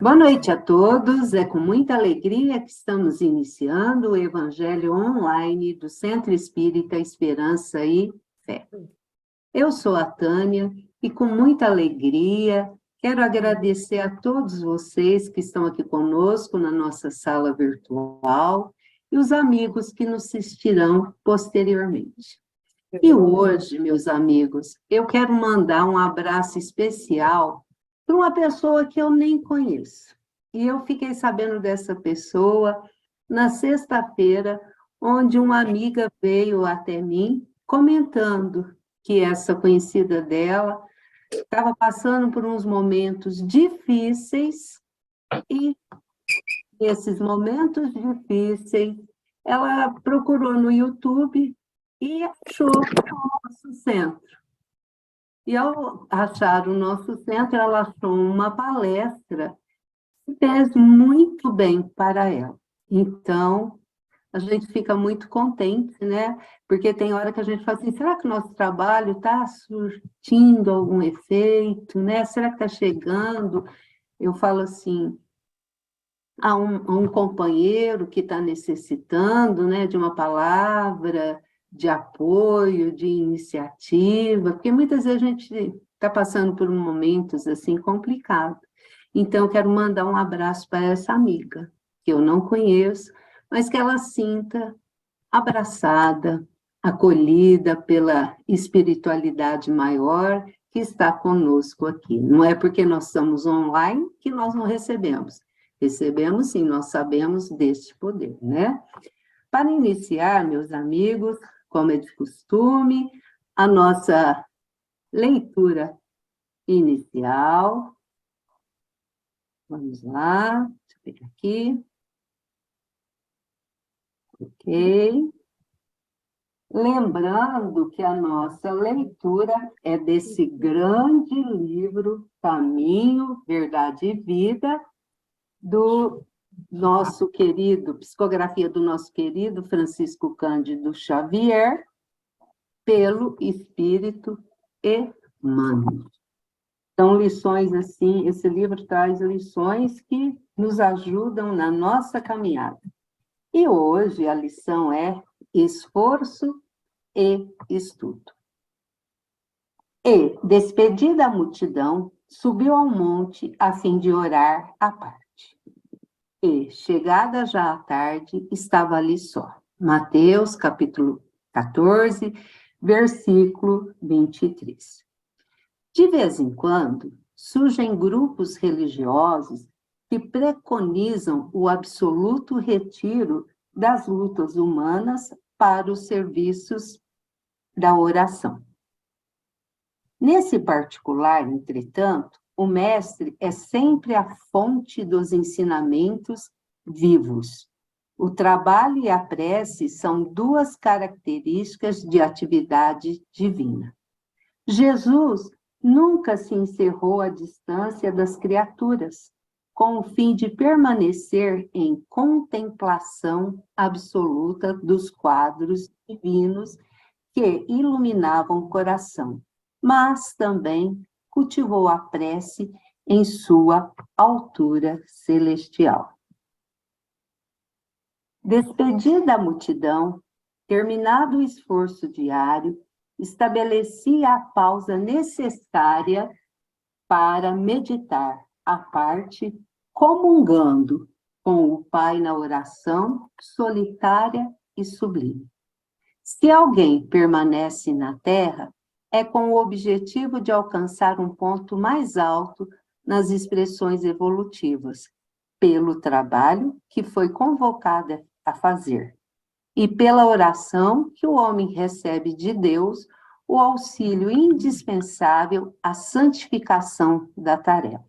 Boa noite a todos. É com muita alegria que estamos iniciando o Evangelho online do Centro Espírita Esperança e Fé. Eu sou a Tânia e com muita alegria quero agradecer a todos vocês que estão aqui conosco na nossa sala virtual e os amigos que nos assistirão posteriormente. E hoje, meus amigos, eu quero mandar um abraço especial para uma pessoa que eu nem conheço. E eu fiquei sabendo dessa pessoa na sexta-feira, onde uma amiga veio até mim comentando que essa conhecida dela estava passando por uns momentos difíceis e nesses momentos difíceis ela procurou no YouTube e achou o nosso centro. E ao achar o nosso centro, ela achou uma palestra que fez muito bem para ela. Então, a gente fica muito contente, né? Porque tem hora que a gente fala assim, será que o nosso trabalho está surtindo algum efeito, né? Será que está chegando? Eu falo assim, a um companheiro que está necessitando, né, de uma palavra de apoio, de iniciativa, porque muitas vezes a gente está passando por momentos assim complicados. Então, eu quero mandar um abraço para essa amiga, que eu não conheço, mas que ela sinta abraçada, acolhida pela espiritualidade maior que está conosco aqui. Não é porque nós estamos online que nós não recebemos. Recebemos sim, nós sabemos deste poder, né? Para iniciar, meus amigos, como é de costume, a nossa leitura inicial. Vamos lá, deixa eu pegar aqui. Ok. Lembrando que a nossa leitura é desse grande livro, Caminho, Verdade e Vida, do nosso querido, psicografia do nosso querido Francisco Cândido Xavier, pelo Espírito Emmanuel. São lições assim, esse livro traz lições que nos ajudam na nossa caminhada. E hoje a lição é esforço e estudo. E, despedida a multidão, subiu ao monte a fim de orar à parte. E, chegada já a tarde, estava ali só. Mateus, capítulo 14, versículo 23. De vez em quando, surgem grupos religiosos que preconizam o absoluto retiro das lutas humanas para os serviços da oração. Nesse particular, entretanto, o mestre é sempre a fonte dos ensinamentos vivos. O trabalho e a prece são duas características de atividade divina. Jesus nunca se encerrou à distância das criaturas, com o fim de permanecer em contemplação absoluta dos quadros divinos que iluminavam o coração, mas também cultivou a prece em sua altura celestial. Despedida a multidão, terminado o esforço diário, estabelecia a pausa necessária para meditar à parte, comungando com o Pai na oração solitária e sublime. Se alguém permanece na Terra, é com o objetivo de alcançar um ponto mais alto nas expressões evolutivas, pelo trabalho que foi convocado a fazer, e pela oração que o homem recebe de Deus, o auxílio indispensável à santificação da tarefa.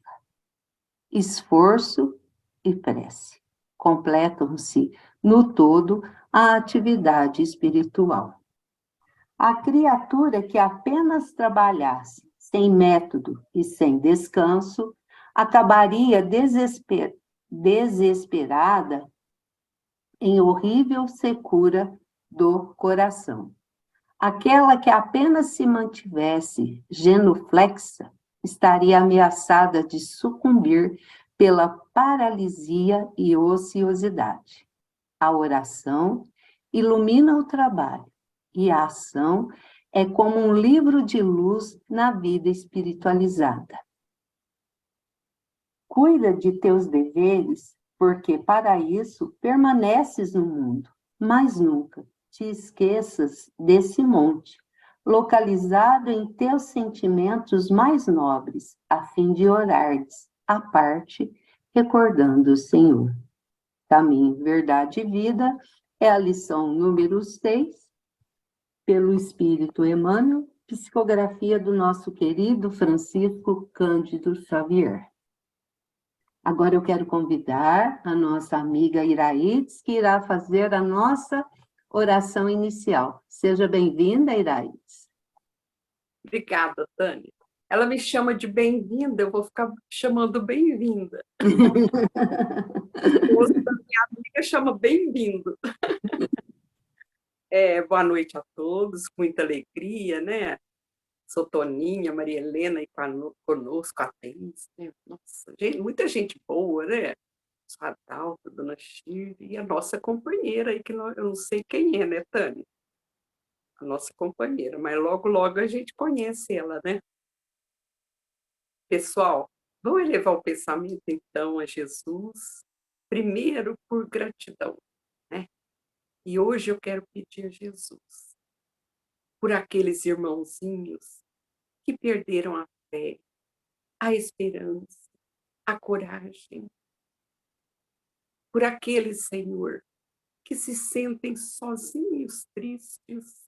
Esforço e prece completam-se no todo a atividade espiritual. A criatura que apenas trabalhasse sem método e sem descanso, acabaria desesperada em horrível secura do coração. Aquela que apenas se mantivesse genuflexa, estaria ameaçada de sucumbir pela paralisia e ociosidade. A oração ilumina o trabalho e a ação é como um livro de luz na vida espiritualizada. Cuida de teus deveres, porque para isso permaneces no mundo, mas nunca te esqueças desse monte, localizado em teus sentimentos mais nobres, a fim de orares à parte, recordando o Senhor. Caminho, Verdade e Vida é a lição número 6, pelo Espírito Emmanuel, psicografia do nosso querido Francisco Cândido Xavier. Agora eu quero convidar a nossa amiga Iraídes, que irá fazer a nossa oração inicial. Seja bem-vinda, Iraídes. Obrigada, Tânia. Ela me chama de bem-vinda, eu vou ficar chamando bem-vinda. O moço da minha amiga chama bem-vindo. Boa noite a todos, com muita alegria, né? Sou Toninha, Maria Helena e conosco, a Thaís, né? Nossa, muita gente boa, né? A Adalta, Dona Shirley e a nossa companheira aí, que eu não sei quem é, né, Tânia? A nossa companheira, mas logo a gente conhece ela, né? Pessoal, vamos elevar o pensamento, então, a Jesus, primeiro por gratidão, né? E hoje eu quero pedir a Jesus por aqueles irmãozinhos que perderam a fé, a esperança, a coragem, por aqueles, Senhor, que se sentem sozinhos, tristes,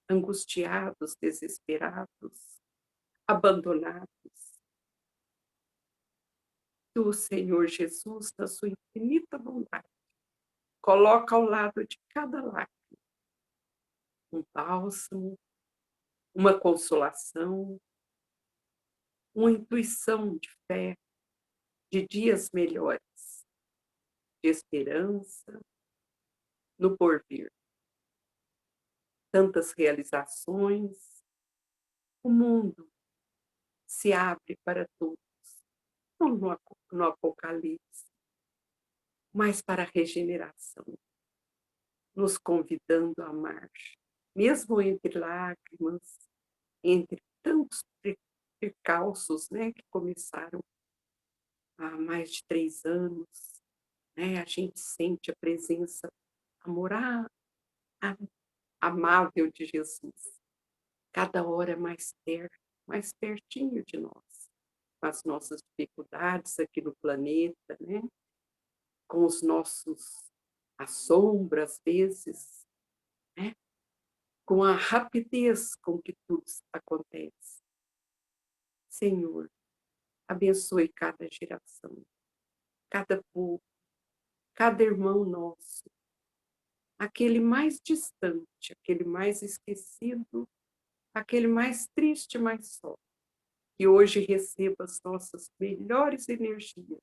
angustiados, desesperados, abandonados. Tu, Senhor Jesus, na sua infinita bondade, coloca ao lado de cada lágrima um bálsamo, uma consolação, uma intuição de fé, de dias melhores, de esperança no porvir. Tantas realizações, o mundo se abre para todos, não no Apocalipse, mas para a regeneração, nos convidando a amar, mesmo entre lágrimas, entre tantos percalços, né, que começaram há mais de 3 anos, né, a gente sente a presença amável de Jesus, cada hora mais perto, mais pertinho de nós, com as nossas dificuldades aqui no planeta, né, com os nossos assombros, às vezes, né, com a rapidez com que tudo acontece. Senhor, abençoe cada geração, cada povo, cada irmão nosso, aquele mais distante, aquele mais esquecido, aquele mais triste, mais só, que hoje receba as nossas melhores energias,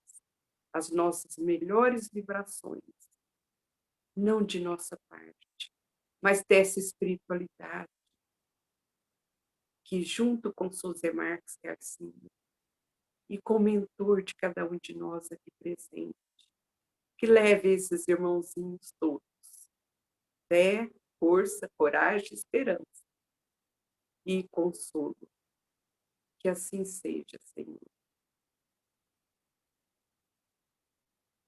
as nossas melhores vibrações, não de nossa parte, mas dessa espiritualidade que, junto com José Marques Garcia e com o mentor de cada um de nós aqui presente, que leve esses irmãozinhos todos, fé, força, coragem, esperança e consolo. Que assim seja, Senhor.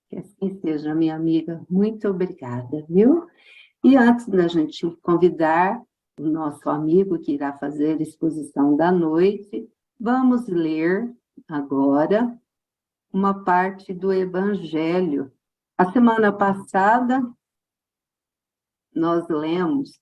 Que assim seja, minha amiga. Muito obrigada, viu? E antes da gente convidar o nosso amigo que irá fazer a exposição da noite, vamos ler agora uma parte do Evangelho. A semana passada, nós lemos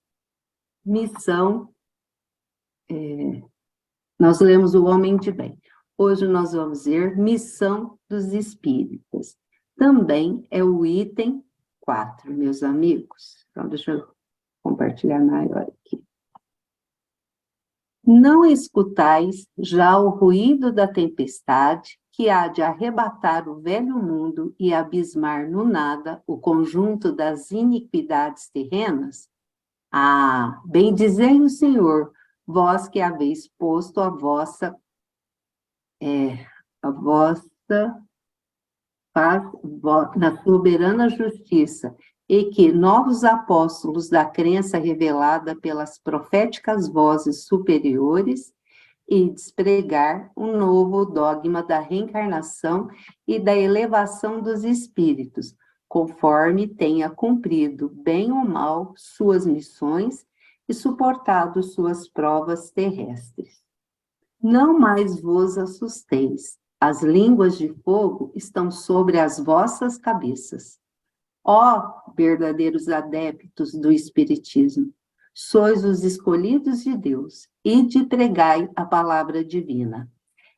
nós lemos O Homem de Bem. Hoje nós vamos ler Missão dos Espíritos. Também é o item 4, meus amigos. Então, deixa eu compartilhar maior aqui. Não escutais já o ruído da tempestade que há de arrebatar o velho mundo e abismar no nada o conjunto das iniquidades terrenas? Ah, bendizei o Senhor, vós que haveis posto a vossa faz na soberana justiça, e que novos apóstolos da crença revelada pelas proféticas vozes superiores e despregar um novo dogma da reencarnação e da elevação dos espíritos, conforme tenha cumprido, bem ou mal, suas missões e suportado suas provas terrestres. Não mais vos assusteis, as línguas de fogo estão sobre as vossas cabeças. Ó verdadeiros adeptos do Espiritismo, sois os escolhidos de Deus, ide pregai a palavra divina.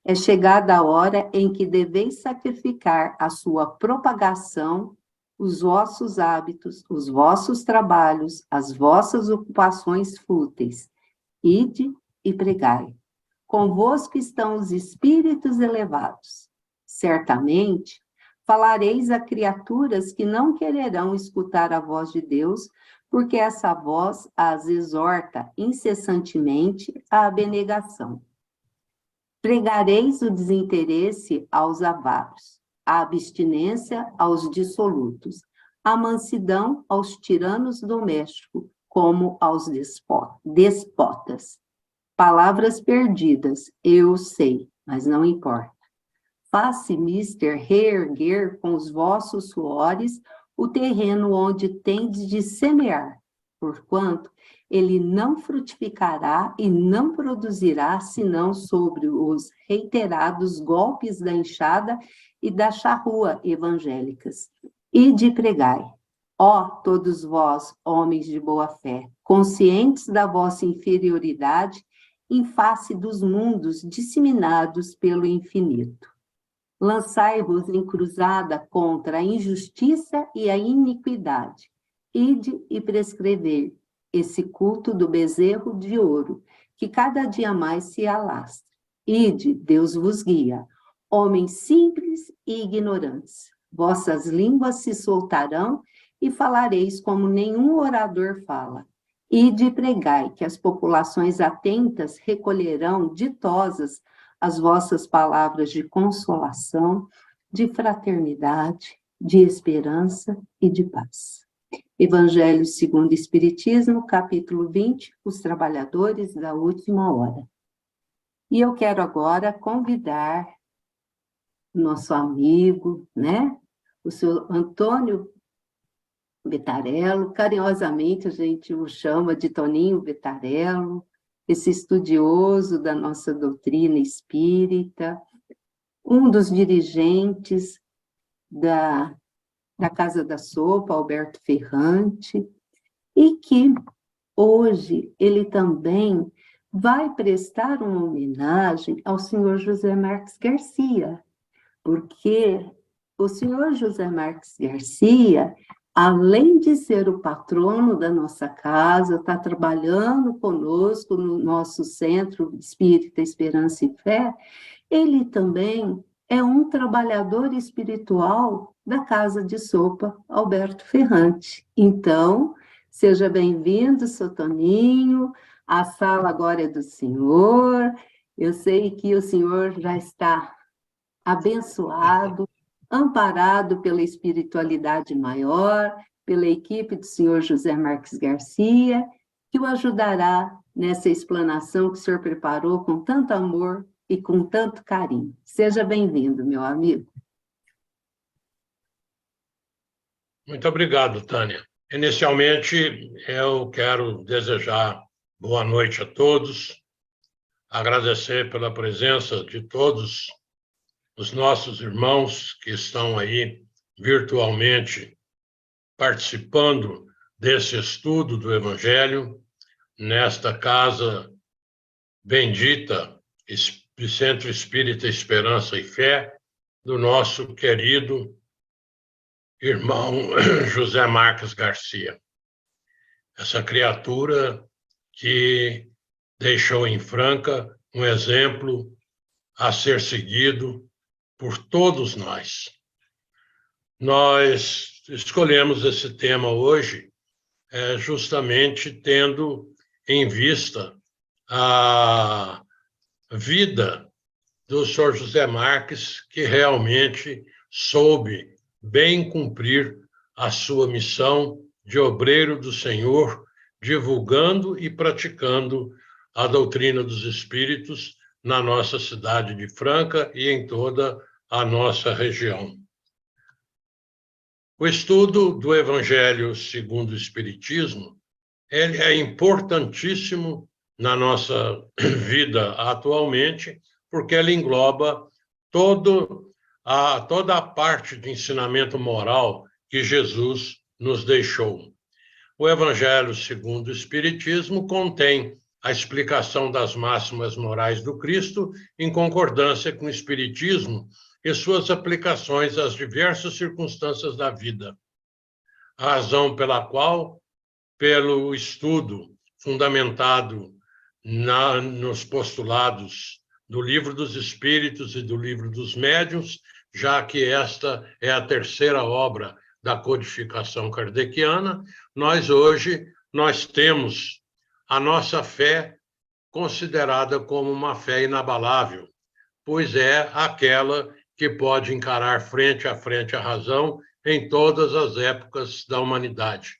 É chegada a hora em que deveis sacrificar a sua propagação, os vossos hábitos, os vossos trabalhos, as vossas ocupações fúteis. Ide e pregai. Convosco estão os espíritos elevados. Certamente, falareis a criaturas que não quererão escutar a voz de Deus, porque essa voz as exorta incessantemente à abnegação. Pregareis o desinteresse aos avaros, a abstinência aos dissolutos, a mansidão aos tiranos domésticos, como aos despotas. Palavras perdidas, eu sei, mas não importa. Faça, mister, reerguer com os vossos suores o terreno onde tendes de semear, porquanto ele não frutificará e não produzirá senão sobre os reiterados golpes da enxada e da charrua evangélicas. E de pregai, ó todos vós, homens de boa fé, conscientes da vossa inferioridade em face dos mundos disseminados pelo infinito. Lançai-vos em cruzada contra a injustiça e a iniquidade. Ide e prescrever esse culto do bezerro de ouro, que cada dia mais se alastra. Ide, Deus vos guia, homens simples e ignorantes. Vossas línguas se soltarão e falareis como nenhum orador fala. Ide e pregai que as populações atentas recolherão ditosas as vossas palavras de consolação, de fraternidade, de esperança e de paz. Evangelho segundo o Espiritismo, capítulo 20, os trabalhadores da última hora. E eu quero agora convidar nosso amigo, né, o senhor Antônio Betarello, carinhosamente a gente o chama de Toninho Betarello, esse estudioso da nossa doutrina espírita, um dos dirigentes da Casa da Sopa, Alberto Ferrante, e que hoje ele também vai prestar uma homenagem ao senhor José Marques Garcia, porque o senhor José Marques Garcia, além de ser o patrono da nossa casa, está trabalhando conosco no nosso Centro Espírita Esperança e Fé, ele também é um trabalhador espiritual da Casa de Sopa Alberto Ferrante. Então, seja bem-vindo, seu Toninho, a sala agora é do senhor, eu sei que o senhor já está abençoado, amparado pela espiritualidade maior, pela equipe do senhor José Marques Garcia, que o ajudará nessa explanação que o senhor preparou com tanto amor e com tanto carinho. Seja bem-vindo, meu amigo. Muito obrigado, Tânia. Inicialmente, eu quero desejar boa noite a todos, agradecer pela presença de todos os nossos irmãos que estão aí virtualmente participando desse estudo do Evangelho, nesta casa bendita, Centro Espírita Esperança e Fé, do nosso querido irmão José Marques Garcia. Essa criatura que deixou em Franca um exemplo a ser seguido por todos nós. Nós escolhemos esse tema hoje justamente tendo em vista a vida do Sr. José Marques, que realmente soube bem cumprir a sua missão de obreiro do Senhor, divulgando e praticando a doutrina dos Espíritos na nossa cidade de Franca e em toda a nossa região. O estudo do Evangelho segundo o Espiritismo, ele é importantíssimo na nossa vida atualmente, porque ele engloba toda a parte de ensinamento moral que Jesus nos deixou. O Evangelho segundo o Espiritismo contém a explicação das máximas morais do Cristo em concordância com o Espiritismo e suas aplicações às diversas circunstâncias da vida. A razão pela qual, pelo estudo fundamentado nos postulados do Livro dos Espíritos e do Livro dos Médiuns, já que esta é a terceira obra da codificação kardeciana, nós temos a nossa fé considerada como uma fé inabalável, pois é aquela que pode encarar frente a frente a razão em todas as épocas da humanidade.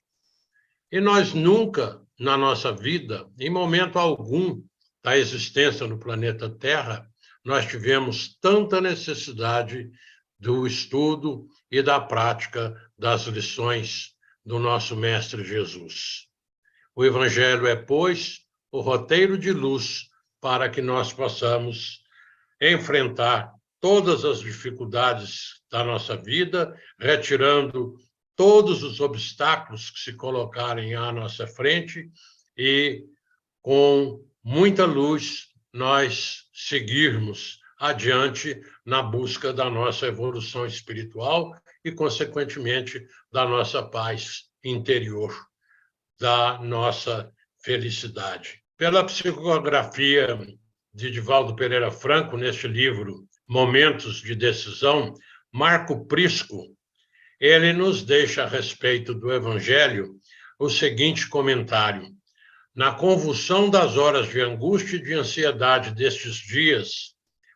E nós nunca, na nossa vida, em momento algum da existência no planeta Terra, nós tivemos tanta necessidade do estudo e da prática das lições do nosso Mestre Jesus. O Evangelho é, pois, o roteiro de luz para que nós possamos enfrentar todas as dificuldades da nossa vida, retirando todos os obstáculos que se colocarem à nossa frente e, com muita luz, nós seguirmos adiante na busca da nossa evolução espiritual e, consequentemente, da nossa paz interior, da nossa felicidade. Pela psicografia de Divaldo Pereira Franco, neste livro Momentos de Decisão, Marco Prisco, ele nos deixa a respeito do Evangelho o seguinte comentário: na convulsão das horas de angústia e de ansiedade destes dias,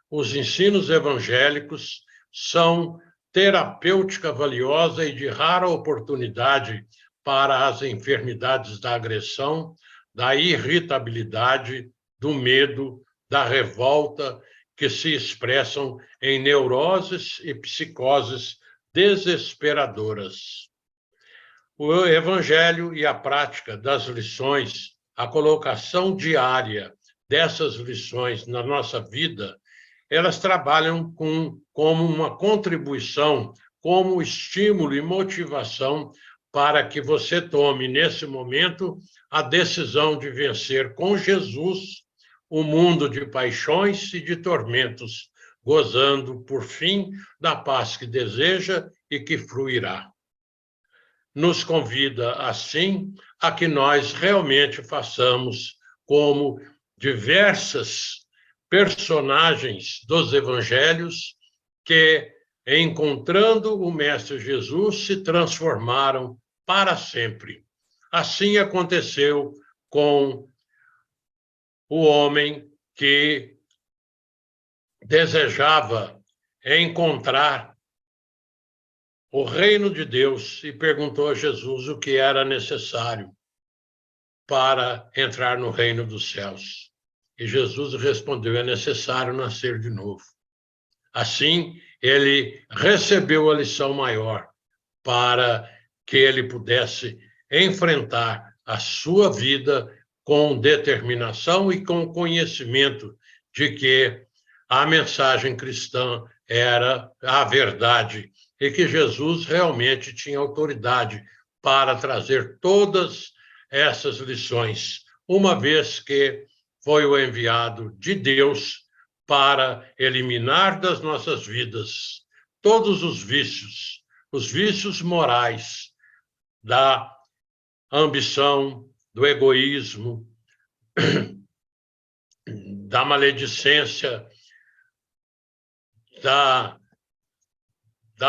os ensinos evangélicos são terapêutica valiosa e de rara oportunidade para as enfermidades da agressão, da irritabilidade, do medo, da revolta, que se expressam em neuroses e psicoses desesperadoras. O Evangelho e a prática das lições, a colocação diária dessas lições na nossa vida, elas trabalham como uma contribuição, como estímulo e motivação para que você tome, nesse momento, a decisão de vencer com Jesus o mundo de paixões e de tormentos, gozando, por fim, da paz que deseja e que fruirá. Nos convida, assim, a que nós realmente façamos como diversas personagens dos evangelhos que, encontrando o Mestre Jesus, se transformaram para sempre. Assim aconteceu com o homem que desejava encontrar o reino de Deus e perguntou a Jesus o que era necessário para entrar no reino dos céus. E Jesus respondeu: é necessário nascer de novo. Assim, ele recebeu a lição maior para que ele pudesse enfrentar a sua vida com determinação e com conhecimento de que a mensagem cristã era a verdade e que Jesus realmente tinha autoridade para trazer todas essas lições, uma vez que foi o enviado de Deus para eliminar das nossas vidas todos os vícios morais da ambição, do egoísmo, da maledicência, da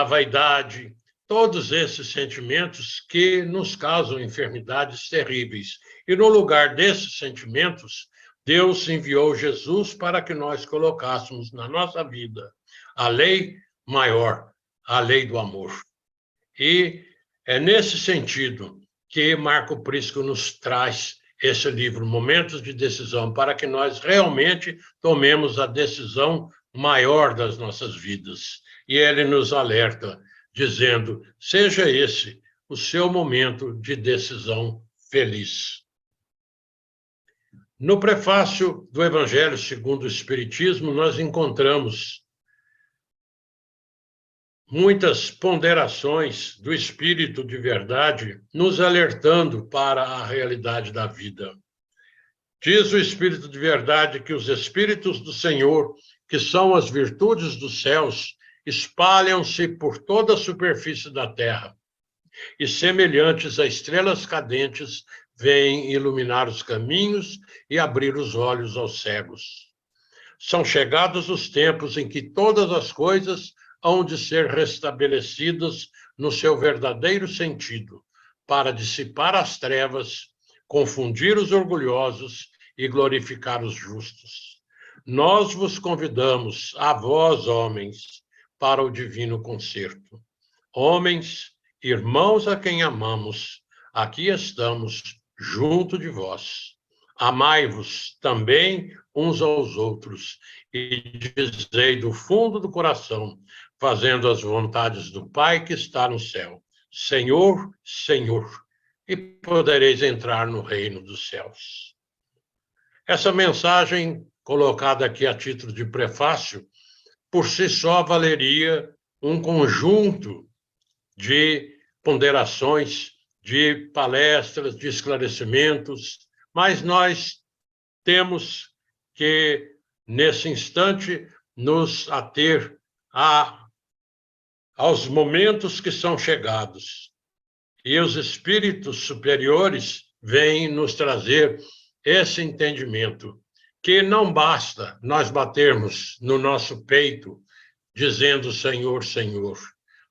vaidade, todos esses sentimentos que nos causam enfermidades terríveis. E no lugar desses sentimentos, Deus enviou Jesus para que nós colocássemos na nossa vida a lei maior, a lei do amor. E é nesse sentido que Marco Prisco nos traz esse livro, Momentos de Decisão, para que nós realmente tomemos a decisão maior das nossas vidas. E ele nos alerta, dizendo, seja esse o seu momento de decisão feliz. No prefácio do Evangelho segundo o Espiritismo, nós encontramos muitas ponderações do Espírito de verdade nos alertando para a realidade da vida. Diz o Espírito de verdade que os Espíritos do Senhor, que são as virtudes dos céus, espalham-se por toda a superfície da terra e, semelhantes a estrelas cadentes, vêm iluminar os caminhos e abrir os olhos aos cegos. São chegados os tempos em que todas as coisas hão de ser restabelecidas no seu verdadeiro sentido, para dissipar as trevas, confundir os orgulhosos e glorificar os justos. Nós vos convidamos, a vós, homens, para o divino concerto. Homens, irmãos a quem amamos, aqui estamos junto de vós. Amai-vos também uns aos outros e dizei do fundo do coração, fazendo as vontades do Pai que está no céu, Senhor, Senhor, e podereis entrar no reino dos céus. Essa mensagem, colocada aqui a título de prefácio, por si só valeria um conjunto de ponderações, de palestras, de esclarecimentos, mas nós temos que, nesse instante, nos ater aos momentos que são chegados. E os espíritos superiores vêm nos trazer esse entendimento, que não basta nós batermos no nosso peito, dizendo Senhor, Senhor.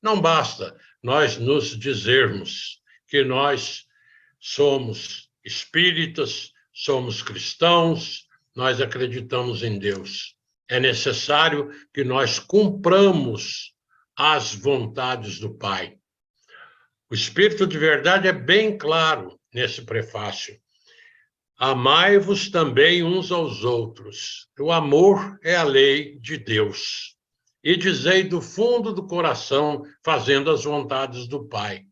Não basta nós nos dizermos que nós somos espíritas, somos cristãos, nós acreditamos em Deus. É necessário que nós cumpramos as vontades do Pai. O Espírito de verdade é bem claro nesse prefácio. Amai-vos também uns aos outros. O amor é a lei de Deus. E dizei do fundo do coração, fazendo as vontades do Pai.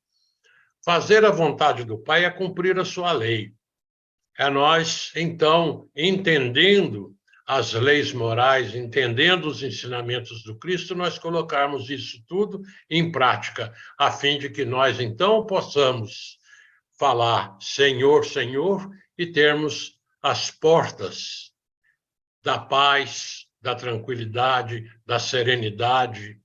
Fazer a vontade do Pai é cumprir a sua lei. É nós, então, entendendo as leis morais, entendendo os ensinamentos do Cristo, nós colocarmos isso tudo em prática, a fim de que nós, então, possamos falar Senhor, Senhor, e termos as portas da paz, da tranquilidade, da serenidade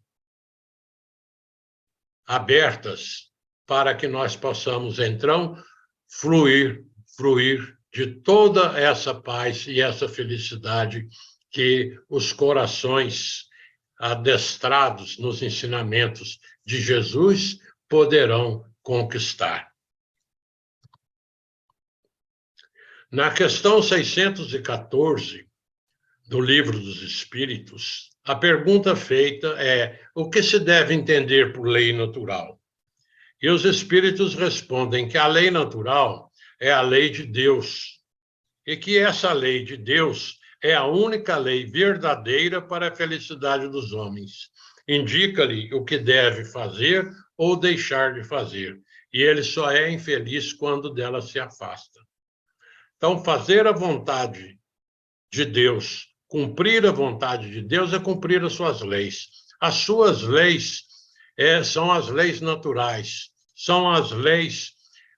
abertas para que nós possamos, então, fluir de toda essa paz e essa felicidade que os corações adestrados nos ensinamentos de Jesus poderão conquistar. Na questão 614 do Livro dos Espíritos, a pergunta feita é: o que se deve entender por lei natural? E os Espíritos respondem que a lei natural é a lei de Deus, e que essa lei de Deus é a única lei verdadeira para a felicidade dos homens. Indica-lhe o que deve fazer ou deixar de fazer, e ele só é infeliz quando dela se afasta. Então, fazer a vontade de Deus, cumprir a vontade de Deus é cumprir as suas leis. As suas leis são as leis naturais, são as leis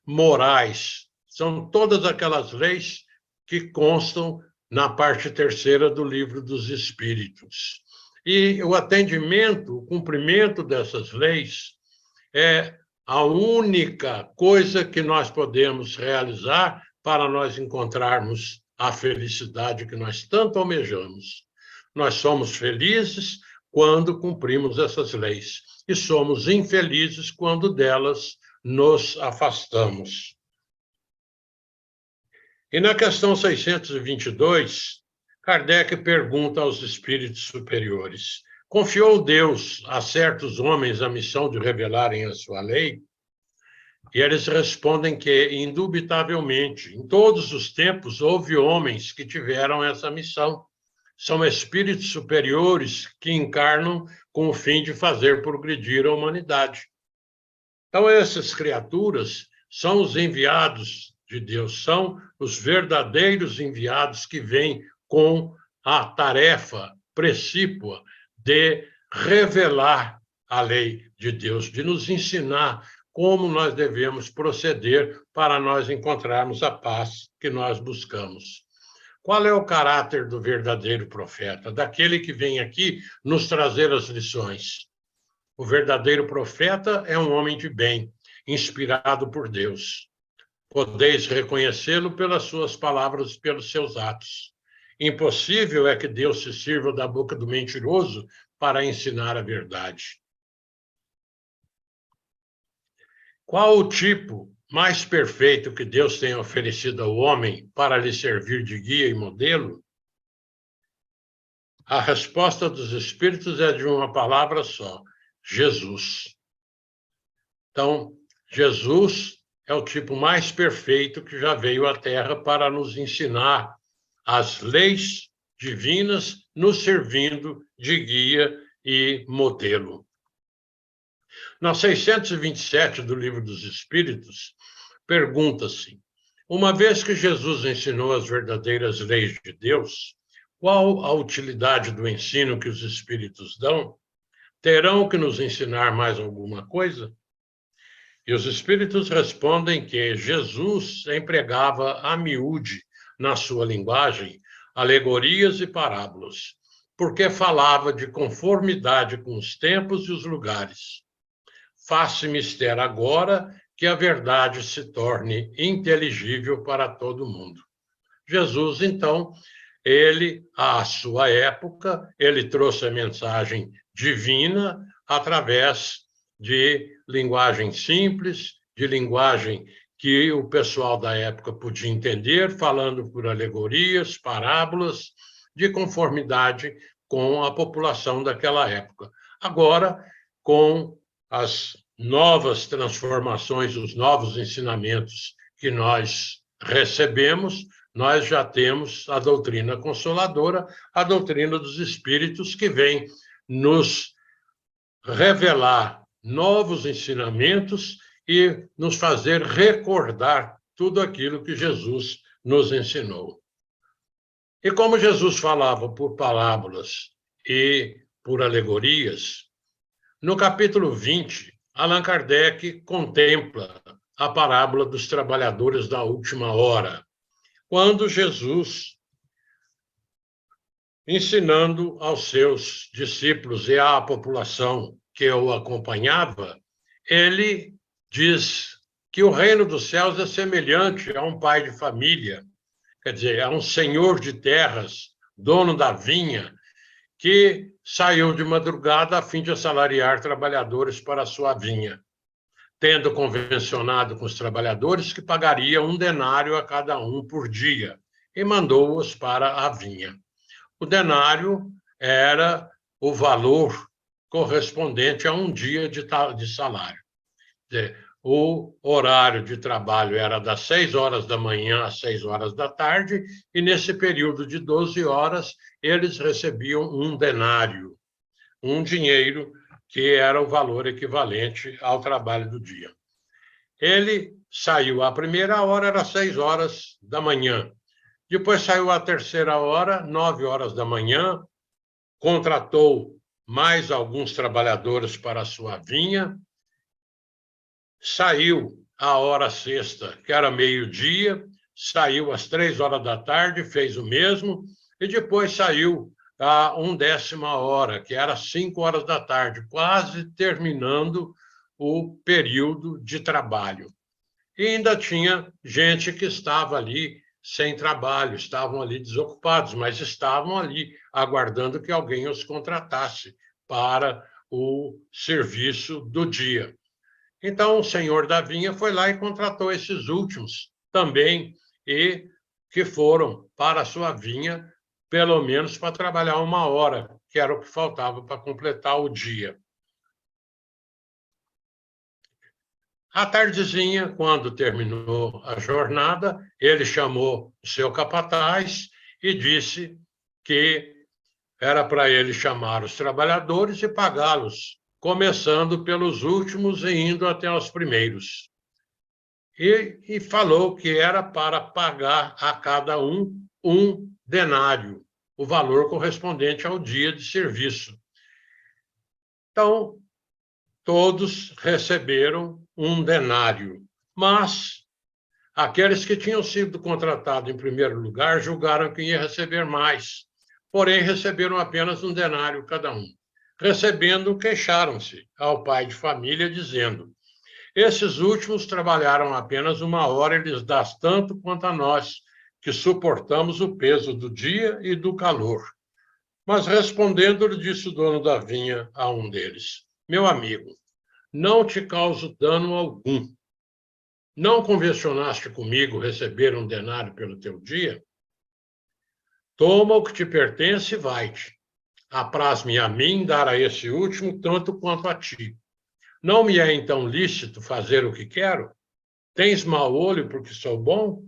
morais, são todas aquelas leis que constam na parte terceira do Livro dos Espíritos. E o atendimento, o cumprimento dessas leis é a única coisa que nós podemos realizar para nós encontrarmos a felicidade que nós tanto almejamos. Nós somos felizes quando cumprimos essas leis e somos infelizes quando delas nos afastamos. E na questão 622, Kardec pergunta aos espíritos superiores: Confiou Deus a certos homens a missão de revelarem a sua lei, e eles respondem que, indubitavelmente, em todos os tempos, houve homens que tiveram essa missão. São espíritos superiores que encarnam com o fim de fazer progredir a humanidade. Então, essas criaturas são os enviados de Deus, são os verdadeiros enviados que vêm com a tarefa precípua de revelar a lei de Deus, de nos ensinar como nós devemos proceder para nós encontrarmos a paz que nós buscamos. Qual é o caráter do verdadeiro profeta? Daquele que vem aqui nos trazer as lições. O verdadeiro profeta é um homem de bem, inspirado por Deus. Podeis reconhecê-lo pelas suas palavras e pelos seus atos. Impossível é que Deus se sirva da boca do mentiroso para ensinar a verdade. Qual o tipo mais perfeito que Deus tem oferecido ao homem para lhe servir de guia e modelo? A resposta dos Espíritos é de uma palavra só: Jesus. Então, Jesus é o tipo mais perfeito que já veio à Terra para nos ensinar as leis divinas, nos servindo de guia e modelo. Na 627 do Livro dos Espíritos, pergunta-se: uma vez que Jesus ensinou as verdadeiras leis de Deus, qual a utilidade do ensino que os Espíritos dão? Terão que nos ensinar mais alguma coisa? E os Espíritos respondem que Jesus empregava a miúde, na sua linguagem, alegorias e parábolas, porque falava de conformidade com os tempos e os lugares. Faz-se mister agora que a verdade se torne inteligível para todo mundo. Jesus, então, ele, à sua época, ele trouxe a mensagem divina através de linguagem simples, de linguagem que o pessoal da época podia entender, falando por alegorias, parábolas, de conformidade com a população daquela época. Agora, com as novas transformações, os novos ensinamentos que nós recebemos, nós já temos a doutrina consoladora, a doutrina dos Espíritos, que vem nos revelar novos ensinamentos e nos fazer recordar tudo aquilo que Jesus nos ensinou. E como Jesus falava por parábolas e por alegorias, no capítulo 20, Allan Kardec contempla a parábola dos trabalhadores da última hora, quando Jesus, ensinando aos seus discípulos e à população que o acompanhava, ele diz que o reino dos céus é semelhante a um pai de família, quer dizer, a um senhor de terras, dono da vinha, que saiu de madrugada a fim de assalariar trabalhadores para a sua vinha, tendo convencionado com os trabalhadores que pagaria 1 denário a cada um por dia, e mandou-os para a vinha. O denário era o valor correspondente a um dia de salário. Quer dizer, o horário de trabalho era das 6 horas da manhã às 6 horas da tarde, e nesse período de 12 horas, eles recebiam 1 denário, um dinheiro que era o valor equivalente ao trabalho do dia. Ele saiu à primeira hora, era 6 horas da manhã. Depois saiu à terceira hora, 9 horas da manhã, contratou mais alguns trabalhadores para a sua vinha, saiu à hora sexta, que era meio-dia, saiu às 3 horas da tarde, fez o mesmo, e depois saiu a 1/10 hora, que era 5 horas da tarde, quase terminando o período de trabalho. E ainda tinha gente que estava ali sem trabalho, estavam ali desocupados, mas estavam ali aguardando que alguém os contratasse para o serviço do dia. Então, o senhor da vinha foi lá e contratou esses últimos também, e que foram para a sua vinha, pelo menos para trabalhar 1 hora, que era o que faltava para completar o dia. À tardezinha, quando terminou a jornada, ele chamou o seu capataz e disse que era para ele chamar os trabalhadores e pagá-los, começando pelos últimos e indo até os primeiros. E falou que era para pagar a cada um denário, o valor correspondente ao dia de serviço. Então, todos receberam um denário, mas aqueles que tinham sido contratados em primeiro lugar julgaram que ia receber mais, porém receberam apenas um denário cada um. Recebendo, queixaram-se ao pai de família, dizendo: esses últimos trabalharam apenas 1 hora e lhes dá tanto quanto a nós, que suportamos o peso do dia e do calor. Mas respondendo-lhe, disse o dono da vinha a um deles: meu amigo, não te causo dano algum. Não convencionaste comigo receber um denário pelo teu dia? Toma o que te pertence e vai-te. Apraz-me a mim dar a esse último tanto quanto a ti. Não me é então lícito fazer o que quero? Tens mau olho porque sou bom?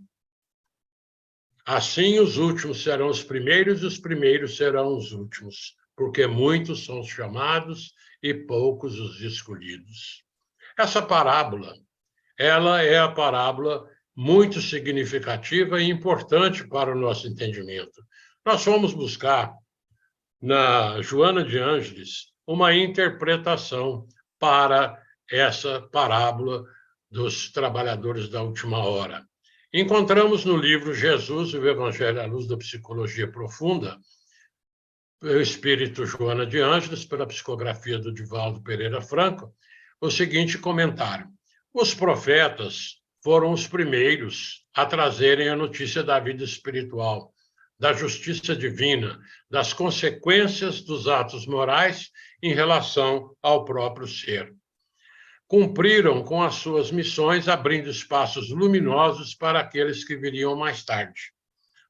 Assim os últimos serão os primeiros e os primeiros serão os últimos, porque muitos são os chamados e poucos os escolhidos. Essa parábola, ela é a parábola muito significativa e importante para o nosso entendimento. Nós fomos buscar na Joana de Ângeles uma interpretação para essa parábola dos trabalhadores da última hora. Encontramos no livro Jesus e o Evangelho à Luz da Psicologia Profunda, o Espírito Joana de Ângeles, pela psicografia do Divaldo Pereira Franco, o seguinte comentário: os profetas foram os primeiros a trazerem a notícia da vida espiritual, da justiça divina, das consequências dos atos morais em relação ao próprio ser. Cumpriram com as suas missões, abrindo espaços luminosos para aqueles que viriam mais tarde.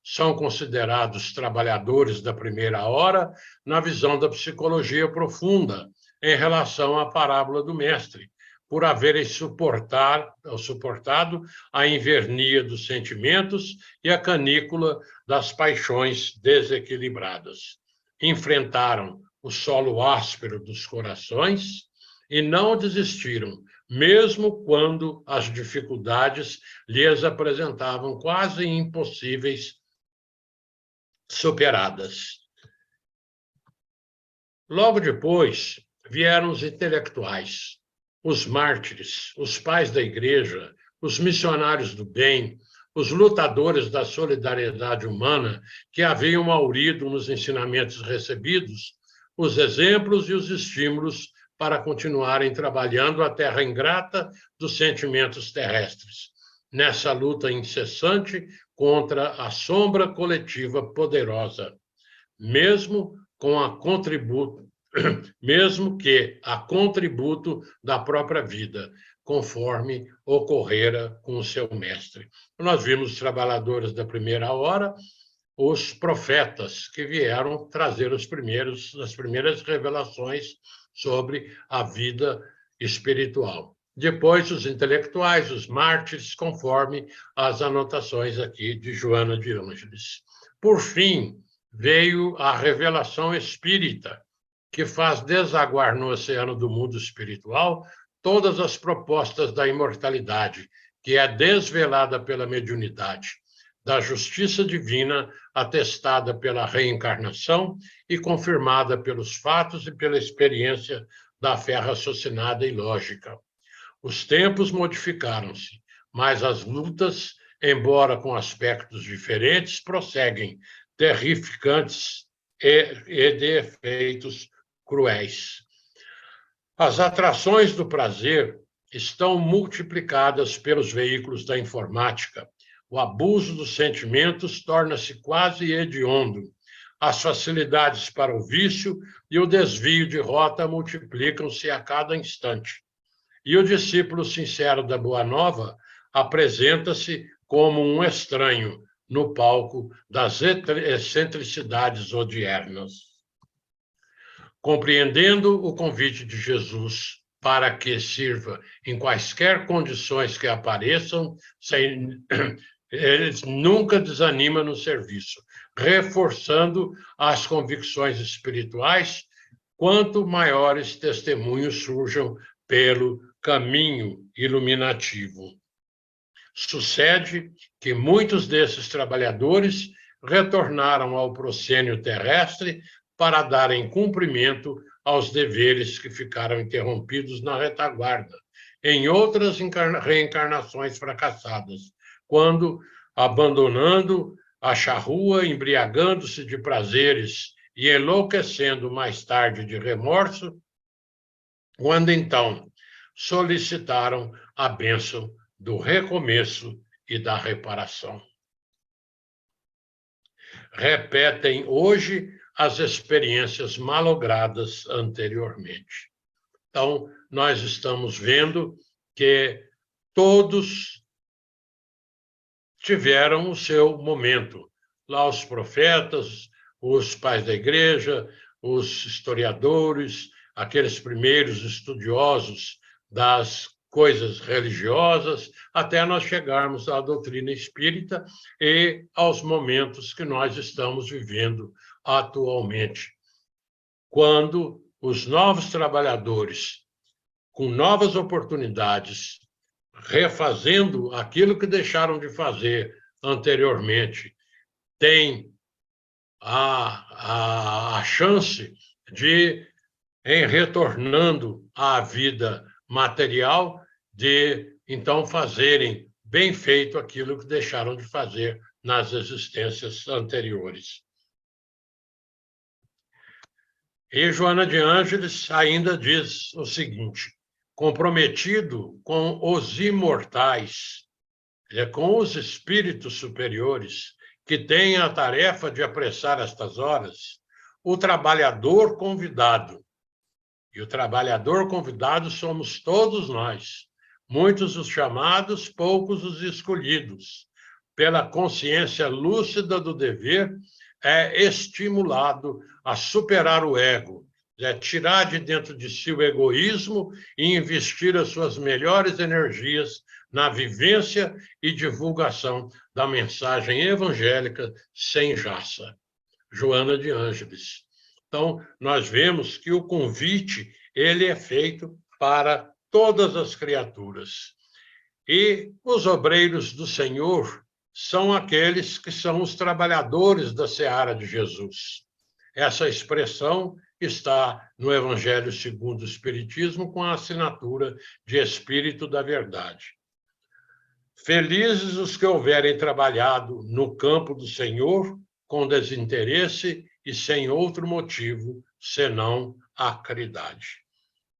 São considerados trabalhadores da primeira hora na visão da psicologia profunda, em relação à parábola do mestre, por haverem suportado a invernia dos sentimentos e a canícula das paixões desequilibradas. Enfrentaram o solo áspero dos corações e não desistiram, mesmo quando as dificuldades lhes apresentavam quase impossíveis superadas. Logo depois, vieram os intelectuais, os mártires, os pais da igreja, os missionários do bem, os lutadores da solidariedade humana que haviam haurido nos ensinamentos recebidos, os exemplos e os estímulos para continuarem trabalhando a terra ingrata dos sentimentos terrestres, nessa luta incessante contra a sombra coletiva poderosa, mesmo que a contributo da própria vida, conforme ocorrera com o seu mestre. Nós vimos os trabalhadores da primeira hora, os profetas que vieram trazer as primeiras revelações sobre a vida espiritual. Depois, os intelectuais, os mártires, conforme as anotações aqui de Joana de Ângeles. Por fim, veio a revelação espírita, que faz desaguar no oceano do mundo espiritual todas as propostas da imortalidade, que é desvelada pela mediunidade, da justiça divina atestada pela reencarnação e confirmada pelos fatos e pela experiência da fé raciocinada e lógica. Os tempos modificaram-se, mas as lutas, embora com aspectos diferentes, prosseguem, terrificantes e de efeitos cruéis. As atrações do prazer estão multiplicadas pelos veículos da informática. O abuso dos sentimentos torna-se quase hediondo. As facilidades para o vício e o desvio de rota multiplicam-se a cada instante. E o discípulo sincero da Boa Nova apresenta-se como um estranho no palco das excentricidades odiernas. compreendendo o convite de Jesus para que sirva em quaisquer condições que apareçam, eles nunca desanimam no serviço, reforçando as convicções espirituais, quanto maiores testemunhos surjam pelo caminho iluminativo. Sucede que muitos desses trabalhadores retornaram ao proscênio terrestre para darem cumprimento aos deveres que ficaram interrompidos na retaguarda, em outras reencarnações fracassadas, quando, abandonando a charrua, embriagando-se de prazeres e enlouquecendo mais tarde de remorso, quando então solicitaram a bênção do recomeço e da reparação. Repetem hoje as experiências malogradas anteriormente. Então, nós estamos vendo que todos tiveram o seu momento. Lá os profetas, os pais da igreja, os historiadores, aqueles primeiros estudiosos das coisas religiosas, até nós chegarmos à doutrina espírita e aos momentos que nós estamos vivendo atualmente, quando os novos trabalhadores, com novas oportunidades, refazendo aquilo que deixaram de fazer anteriormente, têm a chance de, em retornando à vida material, de, então, fazerem bem feito aquilo que deixaram de fazer nas existências anteriores. E Joana de Ângeles ainda diz o seguinte: comprometido com os imortais, com os espíritos superiores, que têm a tarefa de apressar estas horas, o trabalhador convidado, e o trabalhador convidado somos todos nós, muitos os chamados, poucos os escolhidos, pela consciência lúcida do dever, é estimulado a superar o ego, tirar de dentro de si o egoísmo e investir as suas melhores energias na vivência e divulgação da mensagem evangélica sem jaça. Joana de Ângeles. Então, nós vemos que o convite, ele é feito para todas as criaturas. E os obreiros do Senhor são aqueles que são os trabalhadores da seara de Jesus. Essa expressão está no Evangelho segundo o Espiritismo, com a assinatura de Espírito da Verdade. Felizes os que houverem trabalhado no campo do Senhor com desinteresse e sem outro motivo, senão a caridade.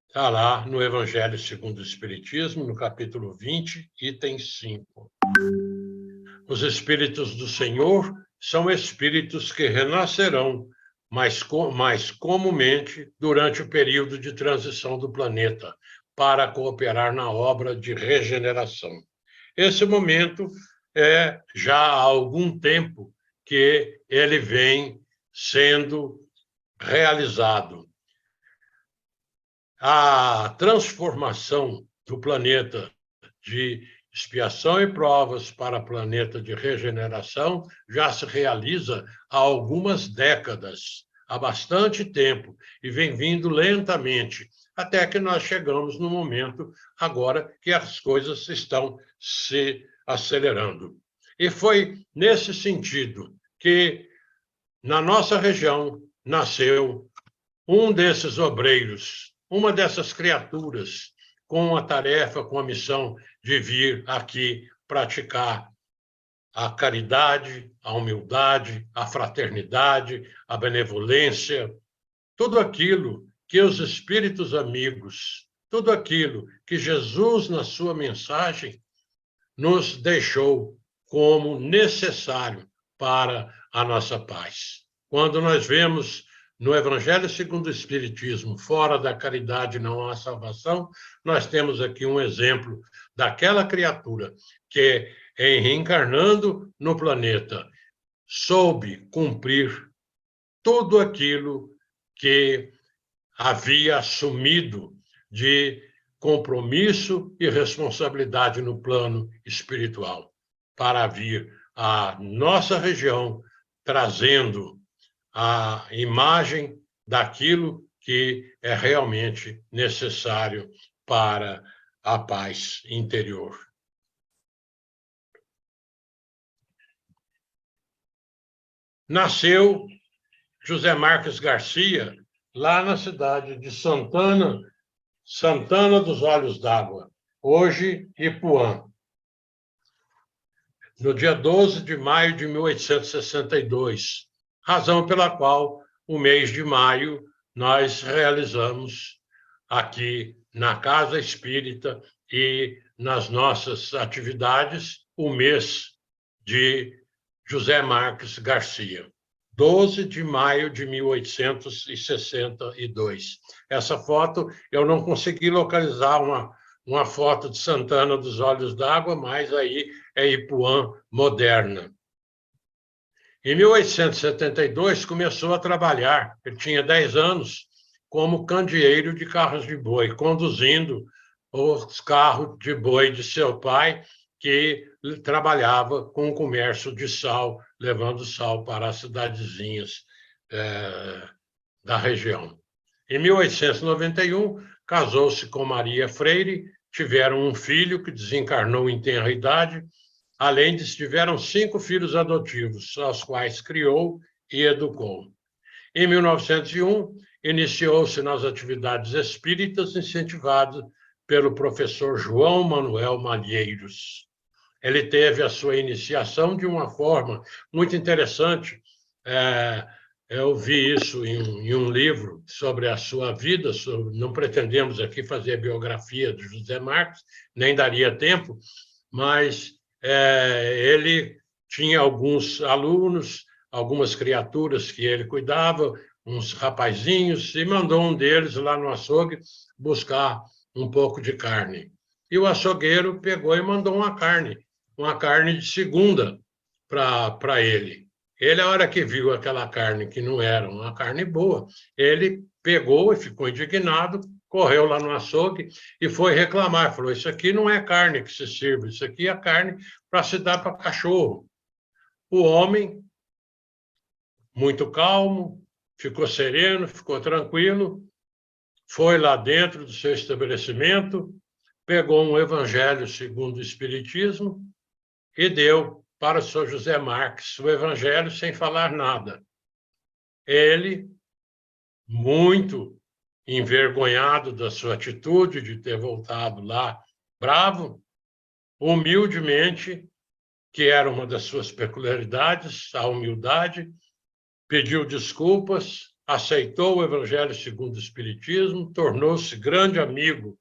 Está lá no Evangelho segundo o Espiritismo, no capítulo 20, item 5. Os Espíritos do Senhor são espíritos que renascerão, mais comumente durante o período de transição do planeta, para cooperar na obra de regeneração. Esse momento é já há algum tempo que ele vem sendo realizado. A transformação do planeta de expiação e provas para planeta de regeneração já se realiza há algumas décadas, há bastante tempo, e vem vindo lentamente, até que nós chegamos no momento agora que as coisas estão se acelerando. E foi nesse sentido que, na nossa região, nasceu um desses obreiros, uma dessas criaturas, com a tarefa, com a missão de vir aqui praticar a caridade, a humildade, a fraternidade, a benevolência, tudo aquilo que os espíritos amigos, tudo aquilo que Jesus, na sua mensagem, nos deixou como necessário para a nossa paz. Quando nós vemos no Evangelho segundo o Espiritismo, fora da caridade não há salvação, nós temos aqui um exemplo daquela criatura que, em reencarnando no planeta, soube cumprir tudo aquilo que havia assumido de compromisso e responsabilidade no plano espiritual, para vir à nossa região, trazendo a imagem daquilo que é realmente necessário para a paz interior. Nasceu José Marques Garcia, lá na cidade de Santana dos Olhos d'Água, hoje Ipuã, no dia 12 de maio de 1862, razão pela qual o mês de maio nós realizamos aqui na Casa Espírita e nas nossas atividades o mês de José Marques Garcia. 12 de maio de 1862. Essa foto, eu não consegui localizar uma foto de Santana dos Olhos d'Água, mas aí é Ipuã moderna. Em 1872, começou a trabalhar, ele tinha 10 anos, como candeeiro de carros de boi, conduzindo os carros de boi de seu pai, que trabalhava com o comércio de sal, levando sal para as cidadezinhas da região. Em 1891, casou-se com Maria Freire, tiveram um filho que desencarnou em tenra idade, além de tiveram 5 filhos adotivos, aos quais criou e educou. Em 1901, iniciou-se nas atividades espíritas, incentivado pelo professor João Manuel Malheiros. Ele teve a sua iniciação de uma forma muito interessante. Eu vi isso em um livro sobre a sua vida. Não pretendemos aqui fazer a biografia de José Marques, nem daria tempo, mas ele tinha alguns alunos, algumas criaturas que ele cuidava, uns rapazinhos, e mandou um deles lá no açougue buscar um pouco de carne. E o açougueiro pegou e mandou uma carne de segunda para ele. Ele, a hora que viu aquela carne que não era uma carne boa, ele pegou e ficou indignado, correu lá no açougue e foi reclamar. Falou, isso aqui não é carne que se sirva, isso aqui é carne para se dar para cachorro. O homem, muito calmo, ficou sereno, ficou tranquilo, foi lá dentro do seu estabelecimento, pegou um evangelho segundo o Espiritismo e deu para o Sr. José Marques o evangelho sem falar nada. Ele, muito envergonhado da sua atitude de ter voltado lá bravo, humildemente, que era uma das suas peculiaridades, a humildade, pediu desculpas, aceitou o evangelho segundo o Espiritismo, tornou-se grande amigo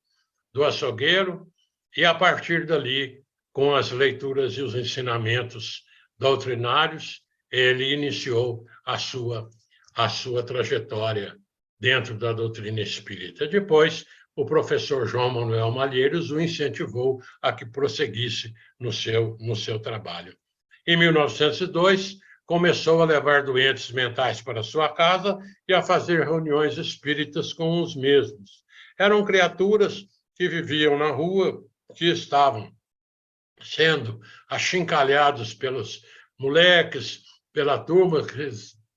do açougueiro e, a partir dali, com as leituras e os ensinamentos doutrinários, ele iniciou a sua trajetória dentro da doutrina espírita. Depois, o professor João Manuel Malheiros o incentivou a que prosseguisse no seu trabalho. Em 1902, começou a levar doentes mentais para sua casa e a fazer reuniões espíritas com os mesmos. Eram criaturas que viviam na rua, que estavam sendo achincalhados pelos moleques, pela turma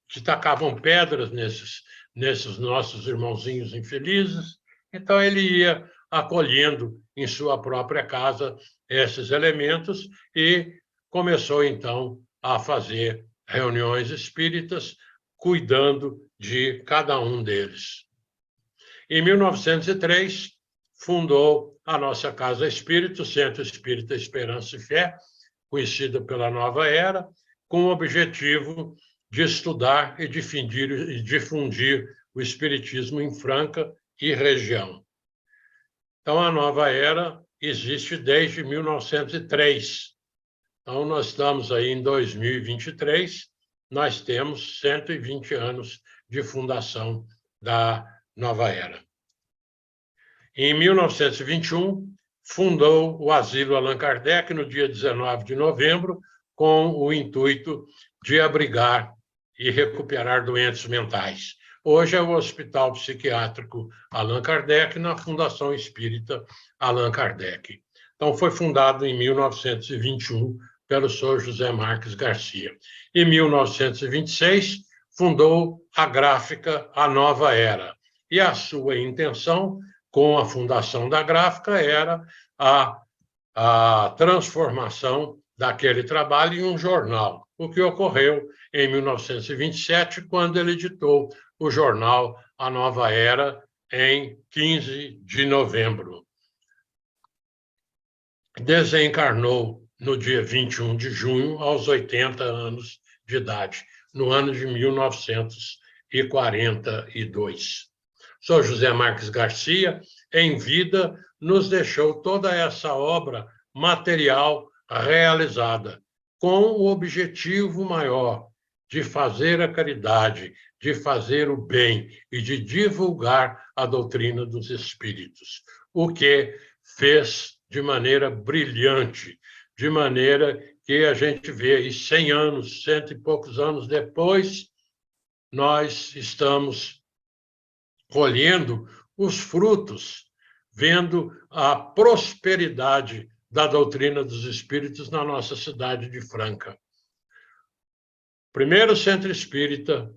que tacavam pedras nesses nossos irmãozinhos infelizes. Então, ele ia acolhendo em sua própria casa esses elementos e começou, então, a fazer reuniões espíritas, cuidando de cada um deles. Em 1903, fundou a nossa Casa Espírita, o Centro Espírita Esperança e Fé, conhecida pela Nova Era, com o objetivo de estudar e difundir o Espiritismo em Franca e região. Então, a Nova Era existe desde 1903. Então, nós estamos aí em 2023, nós temos 120 anos de fundação da Nova Era. Em 1921, fundou o Asilo Allan Kardec, no dia 19 de novembro, com o intuito de abrigar e recuperar doentes mentais. Hoje é o Hospital Psiquiátrico Allan Kardec, na Fundação Espírita Allan Kardec. Então, foi fundado em 1921 pelo Sr. José Marques Garcia. Em 1926, fundou a gráfica A Nova Era. E a sua intenção, com a fundação da gráfica, era a transformação daquele trabalho em um jornal, o que ocorreu em 1927, quando ele editou o jornal A Nova Era, em 15 de novembro. Desencarnou no dia 21 de junho, aos 80 anos de idade, no ano de 1942. Sr. José Marques Garcia, em vida, nos deixou toda essa obra material realizada, com o objetivo maior de fazer a caridade, de fazer o bem e de divulgar a doutrina dos espíritos, o que fez de maneira brilhante, de maneira que a gente vê aí 100 anos, 100 e poucos anos depois, nós estamos colhendo os frutos, vendo a prosperidade da doutrina dos espíritos na nossa cidade de Franca. Primeiro centro espírita,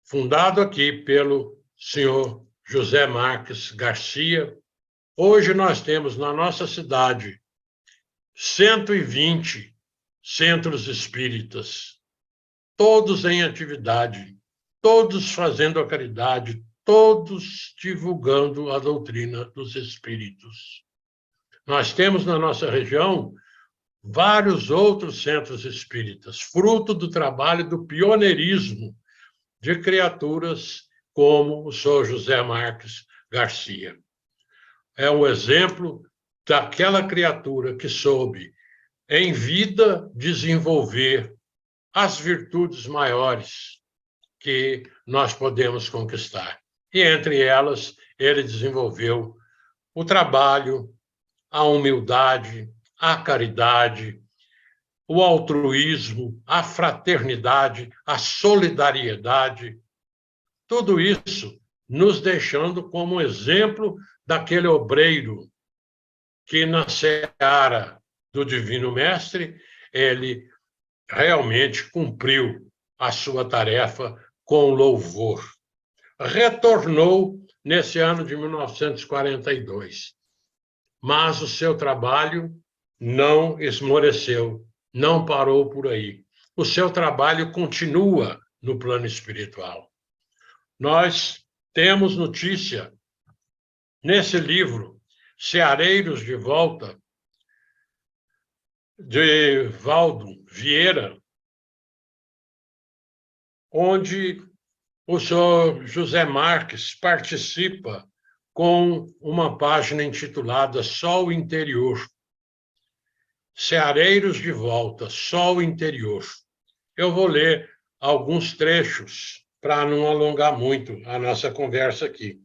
fundado aqui pelo senhor José Marques Garcia. Hoje nós temos na nossa cidade 120 centros espíritas, todos em atividade, todos fazendo a caridade, todos divulgando a doutrina dos espíritos. Nós temos na nossa região vários outros centros espíritas, fruto do trabalho do pioneirismo de criaturas como o Sr. José Marques Garcia. É um exemplo daquela criatura que soube, em vida, desenvolver as virtudes maiores que nós podemos conquistar. E, entre elas, ele desenvolveu o trabalho, a humildade, a caridade, o altruísmo, a fraternidade, a solidariedade, tudo isso nos deixando como exemplo daquele obreiro que, na seara do Divino Mestre, ele realmente cumpriu a sua tarefa com louvor. Retornou nesse ano de 1942, mas o seu trabalho não esmoreceu, não parou por aí. O seu trabalho continua no plano espiritual. Nós temos notícia nesse livro, Ceareiros de Volta, de Valdo Vieira, onde o senhor José Marques participa com uma página intitulada Sol Interior. Ceareiros de Volta, Sol Interior. Eu vou ler alguns trechos para não alongar muito a nossa conversa aqui.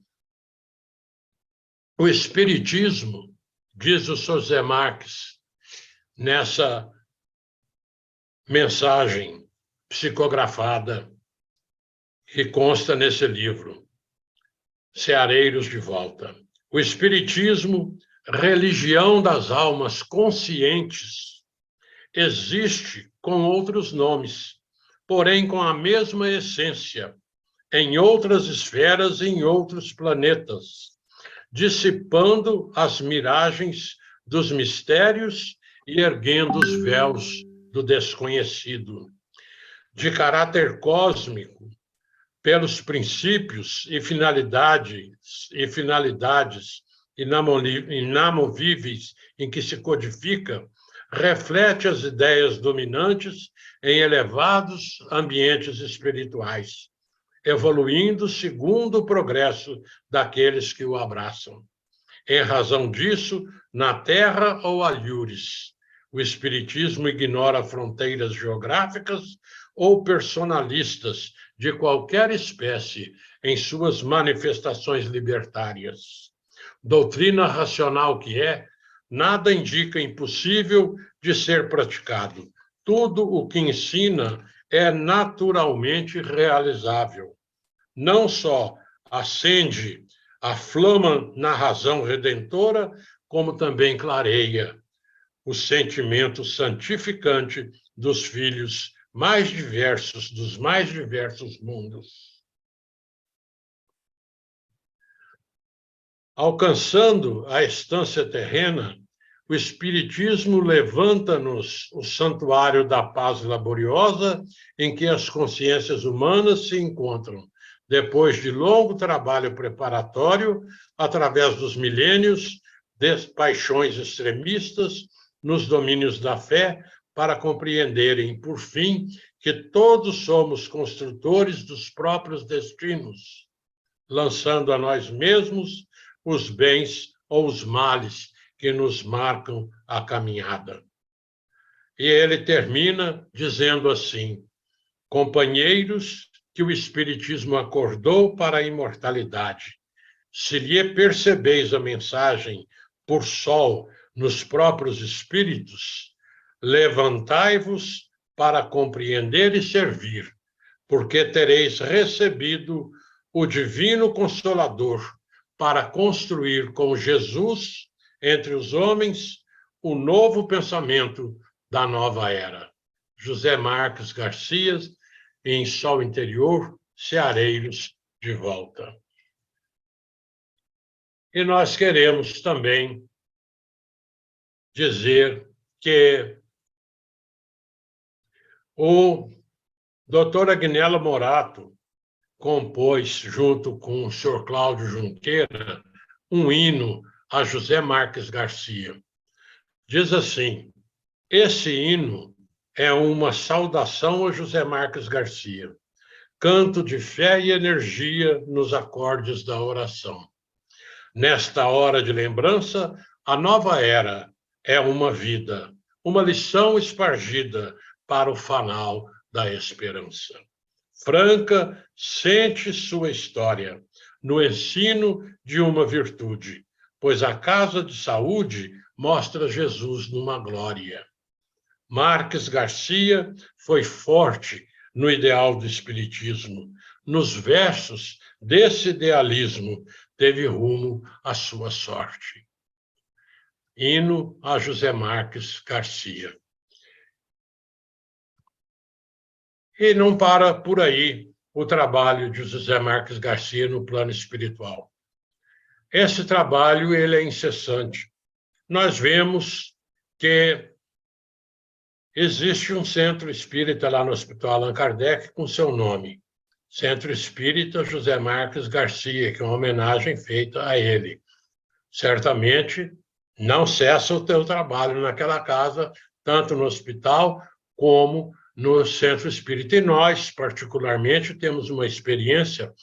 O Espiritismo, diz o senhor José Marques, nessa mensagem psicografada que consta nesse livro, Ceareiros de Volta. O Espiritismo, religião das almas conscientes, existe com outros nomes, porém com a mesma essência, em outras esferas e em outros planetas, dissipando as miragens dos mistérios e erguendo os véus do desconhecido. De caráter cósmico, pelos princípios e finalidades inamovíveis em que se codifica, reflete as ideias dominantes em elevados ambientes espirituais, evoluindo segundo o progresso daqueles que o abraçam. Em razão disso, na terra ou alhures, o Espiritismo ignora fronteiras geográficas ou personalistas de qualquer espécie em suas manifestações libertárias. Doutrina racional que é, nada indica impossível de ser praticado. Tudo o que ensina é naturalmente realizável. não só acende a flama na razão redentora, como também clareia o sentimento santificante dos filhos mais diversos, dos mais diversos mundos. Alcançando a estância terrena, o Espiritismo levanta-nos o santuário da paz laboriosa em que as consciências humanas se encontram, depois de longo trabalho preparatório, através dos milênios, de paixões extremistas, nos domínios da fé, para compreenderem, por fim, que todos somos construtores dos próprios destinos, lançando a nós mesmos os bens ou os males que nos marcam a caminhada. E ele termina dizendo assim: companheiros que o Espiritismo acordou para a imortalidade, se lhe percebeis a mensagem por sol nos próprios espíritos, levantai-vos para compreender e servir, porque tereis recebido o Divino Consolador para construir com Jesus, entre os homens, o novo pensamento da nova era. José Marques Garcia, em Sol Interior, Ceareiros de Volta. E nós queremos também dizer que o Dr. Agnello Morato compôs, junto com o Sr. Cláudio Junqueira, um hino a José Marques Garcia. Diz assim: esse hino é uma saudação a José Marques Garcia, canto de fé e energia nos acordes da oração. Nesta hora de lembrança, a nova era é uma vida, uma lição espargida para o fanal da esperança. Franca sente sua história no ensino de uma virtude, pois a casa de saúde mostra Jesus numa glória. Marques Garcia foi forte no ideal do espiritismo. Nos versos desse idealismo teve rumo à sua sorte. Hino a José Marques Garcia. E não para por aí o trabalho de José Marques Garcia no plano espiritual. Esse trabalho ele é incessante. Nós vemos que existe um centro espírita lá no Hospital Allan Kardec com seu nome, Centro Espírita José Marques Garcia, que é uma homenagem feita a ele. Certamente não cessa o teu trabalho naquela casa, tanto no hospital como no Centro Espírita. E nós, particularmente, temos uma experiência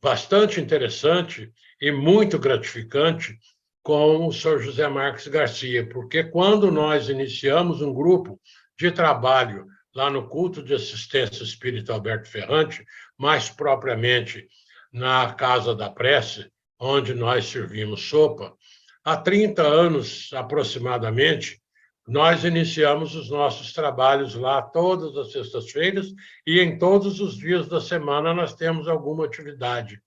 bastante interessante e muito gratificante com o Sr. José Marques Garcia, porque quando nós iniciamos um grupo de trabalho lá no Culto de Assistência Espírita Alberto Ferrante, mais propriamente na Casa da Prece, onde nós servimos sopa, há 30 anos aproximadamente, nós iniciamos os nossos trabalhos lá todas as sextas-feiras e em todos os dias da semana nós temos alguma atividade.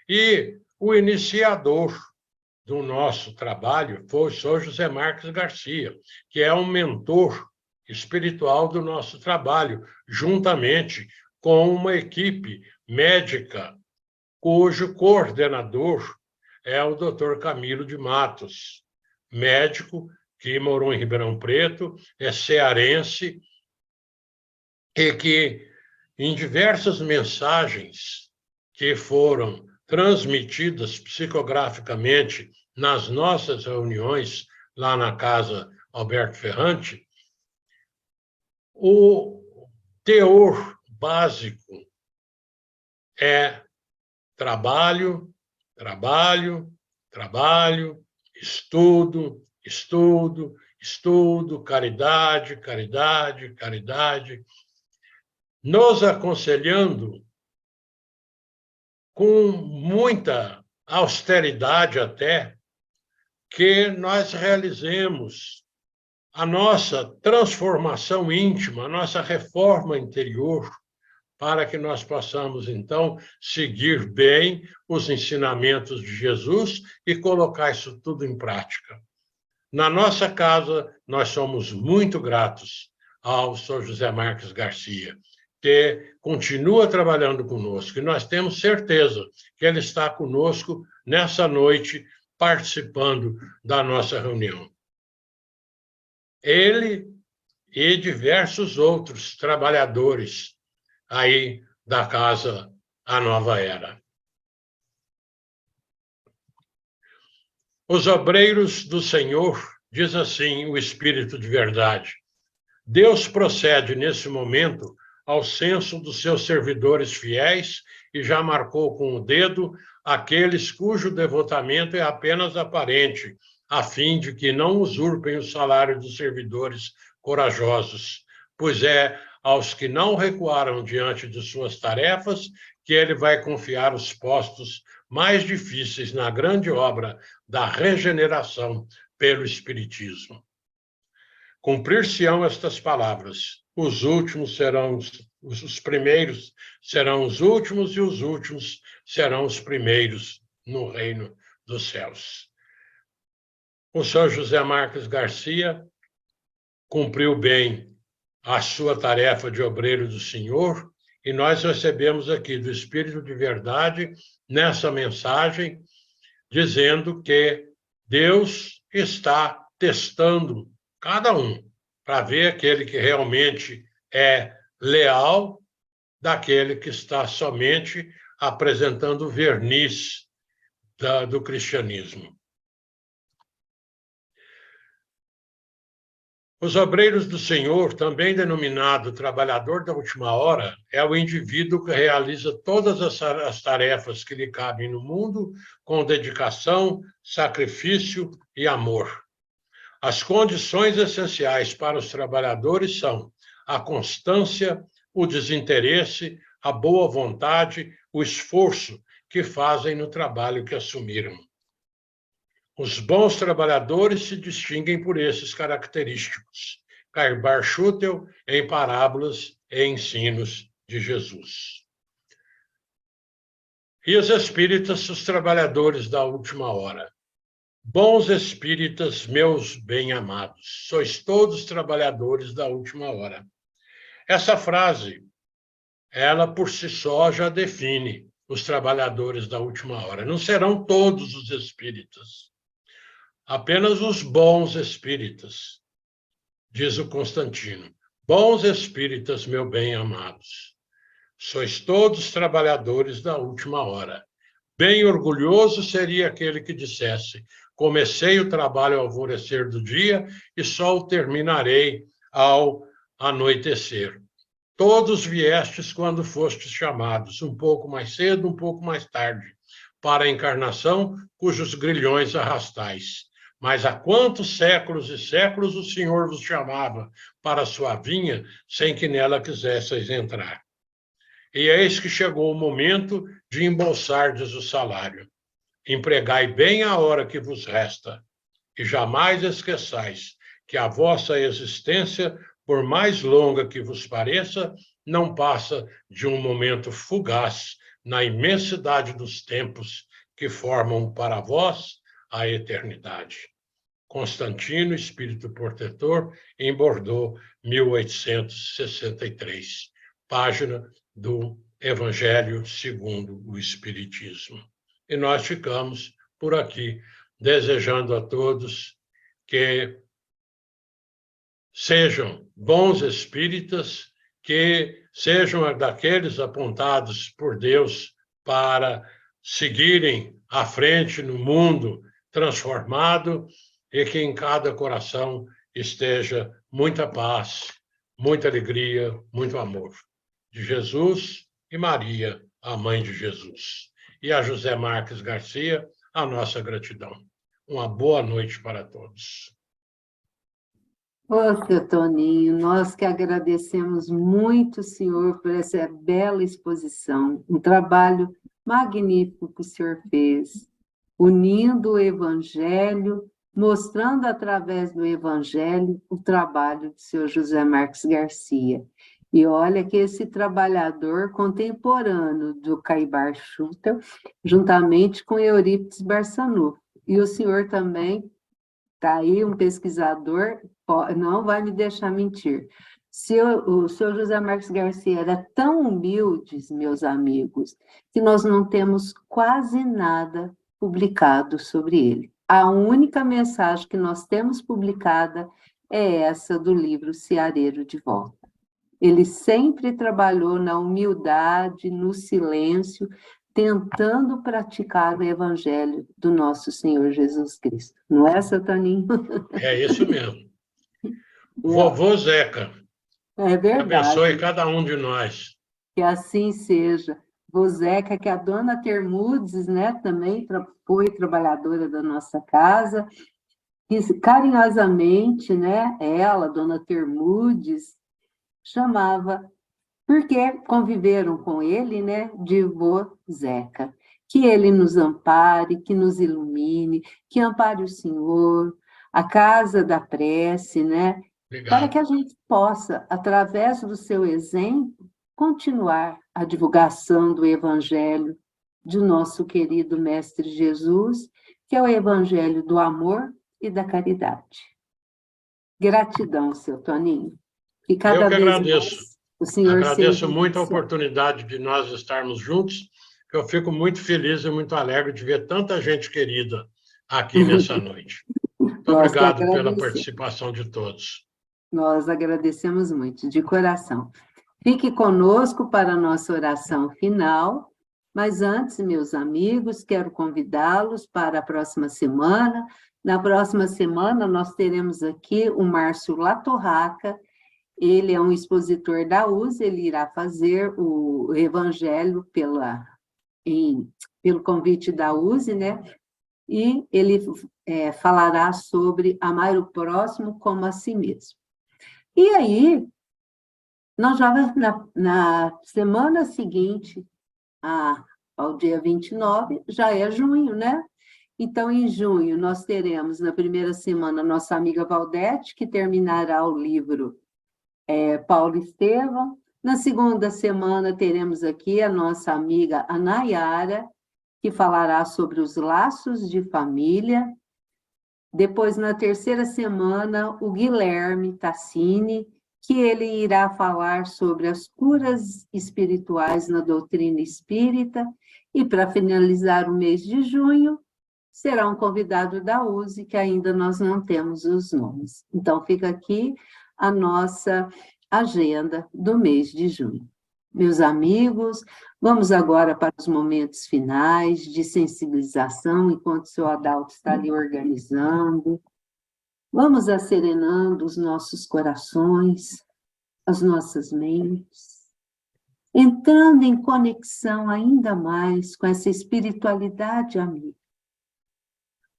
E o iniciador do nosso trabalho foi o Sr. José Marques Garcia, que é um mentor espiritual do nosso trabalho, juntamente com uma equipe médica, cujo coordenador é o Dr. Camilo de Matos, médico que morou em Ribeirão Preto, é cearense, e que, em diversas mensagens que foram transmitidas psicograficamente nas nossas reuniões lá na Casa Alberto Ferrante, o teor básico é trabalho, trabalho, trabalho, estudo, estudo, estudo, caridade, caridade, caridade, nos aconselhando com muita austeridade até, que nós realizemos a nossa transformação íntima, a nossa reforma interior, para que nós possamos, então, seguir bem os ensinamentos de Jesus e colocar isso tudo em prática. Na nossa casa, nós somos muito gratos ao Sr. José Marques Garcia, que continua trabalhando conosco, e nós temos certeza que ele está conosco nessa noite, participando da nossa reunião. Ele e diversos outros trabalhadores aí da Casa A Nova Era. Os obreiros do Senhor, diz assim o Espírito de verdade. Deus procede nesse momento ao censo dos seus servidores fiéis e já marcou com o dedo aqueles cujo devotamento é apenas aparente, a fim de que não usurpem o salário dos servidores corajosos, pois é aos que não recuaram diante de suas tarefas que ele vai confiar os postos mais difíceis na grande obra da regeneração pelo Espiritismo. Cumprir-se-ão estas palavras. Os últimos serão os primeiros, serão os últimos, e os últimos serão os primeiros no reino dos céus. O Sr. José Marques Garcia cumpriu bem a sua tarefa de obreiro do Senhor, e nós recebemos aqui do Espírito de verdade, nessa mensagem, dizendo que Deus está testando cada um, para ver aquele que realmente é leal daquele que está somente apresentando o verniz do cristianismo. Os obreiros do Senhor, também denominado trabalhador da última hora, é o indivíduo que realiza todas as tarefas que lhe cabem no mundo com dedicação, sacrifício e amor. As condições essenciais para os trabalhadores são a constância, o desinteresse, a boa vontade, o esforço que fazem no trabalho que assumiram. Os bons trabalhadores se distinguem por esses característicos. Cairbar Schutel, em Parábolas e Ensinos de Jesus. E os espíritas, os trabalhadores da última hora. Bons espíritas, meus bem-amados, sois todos trabalhadores da última hora. Essa frase, ela por si só já define os trabalhadores da última hora. Não serão todos os espíritas, apenas os bons espíritas, diz o Constantino. Bons espíritas, meus bem-amados, sois todos trabalhadores da última hora. Bem orgulhoso seria aquele que dissesse: comecei o trabalho ao alvorecer do dia e só o terminarei ao anoitecer. Todos viestes quando fostes chamados, um pouco mais cedo, um pouco mais tarde, para a encarnação cujos grilhões arrastais. Mas há quantos séculos e séculos o Senhor vos chamava para a sua vinha, sem que nela quisesseis entrar. E eis que chegou o momento de embolsardes o salário. Empregai bem a hora que vos resta, e jamais esqueçais que a vossa existência, por mais longa que vos pareça, não passa de um momento fugaz na imensidade dos tempos que formam para vós a eternidade. Constantino, Espírito Protetor, em Bordeaux, 1863, página do Evangelho segundo o Espiritismo. E nós ficamos por aqui, desejando a todos que sejam bons espíritas, que sejam daqueles apontados por Deus para seguirem à frente no mundo transformado, e que em cada coração esteja muita paz, muita alegria, muito amor. De Jesus e Maria, a mãe de Jesus. E a José Marques Garcia, a nossa gratidão. Uma boa noite para todos. Ô, seu Toninho, nós que agradecemos muito, senhor, por essa bela exposição, um trabalho magnífico que o senhor fez, unindo o Evangelho, mostrando através do Evangelho o trabalho do senhor José Marques Garcia. E olha que esse trabalhador contemporâneo do Caibar Schuster, juntamente com Eurípides Barçanufo. E o senhor também está aí, um pesquisador, não vai me deixar mentir. O senhor José Marques Garcia era tão humilde, meus amigos, que nós não temos quase nada publicado sobre ele. A única mensagem que nós temos publicada é essa do livro Ceareiro de Volta. Ele sempre trabalhou na humildade, no silêncio, tentando praticar o evangelho do nosso Senhor Jesus Cristo. Não é, Sataninho? É isso mesmo. Vovô Zeca. É verdade. Abençoe cada um de nós. Que assim seja. Vô Zeca, que a dona Termudes, né, também foi trabalhadora da nossa casa, que carinhosamente, né, ela, dona Termudes, chamava, porque conviveram com ele, né, de vô Zeca. Que ele nos ampare, que nos ilumine, que ampare o Senhor, a casa da prece, né, Obrigado. para que a gente possa, através do seu exemplo, continuar a divulgação do Evangelho de nosso querido Mestre Jesus, que é o Evangelho do amor e da caridade. Gratidão, seu Toninho. E cada Eu que vez agradeço. mais o senhor Agradeço sempre muito a oportunidade de nós estarmos juntos, que eu fico muito feliz e muito alegre de ver tanta gente querida aqui nessa noite. Muito obrigado pela participação de todos. Nós agradecemos muito, de coração. Fique conosco para a nossa oração final, mas antes, meus amigos, quero convidá-los para a próxima semana. Na próxima semana, nós teremos aqui o Márcio Latorraca. Ele é um expositor da USE, ele irá fazer o evangelho pelo convite da USE, né? E ele falará sobre amar o próximo como a si mesmo. E aí, nós já na semana seguinte ao dia 29, já é junho, né? Então, em junho, nós teremos, na primeira semana, nossa amiga Valdete, que terminará o livro Paulo Estevam. Na segunda semana, teremos aqui a nossa amiga Anayara, que falará sobre os laços de família. Depois, na terceira semana, o Guilherme Tassini, que ele irá falar sobre as curas espirituais na doutrina espírita. E, para finalizar o mês de junho, será um convidado da USE, que ainda nós não temos os nomes. Então, fica aqui a nossa agenda do mês de junho. Meus amigos, vamos agora para os momentos finais de sensibilização, enquanto o seu Adalto está ali organizando. Vamos acerenando os nossos corações, as nossas mentes, entrando em conexão ainda mais com essa espiritualidade amiga.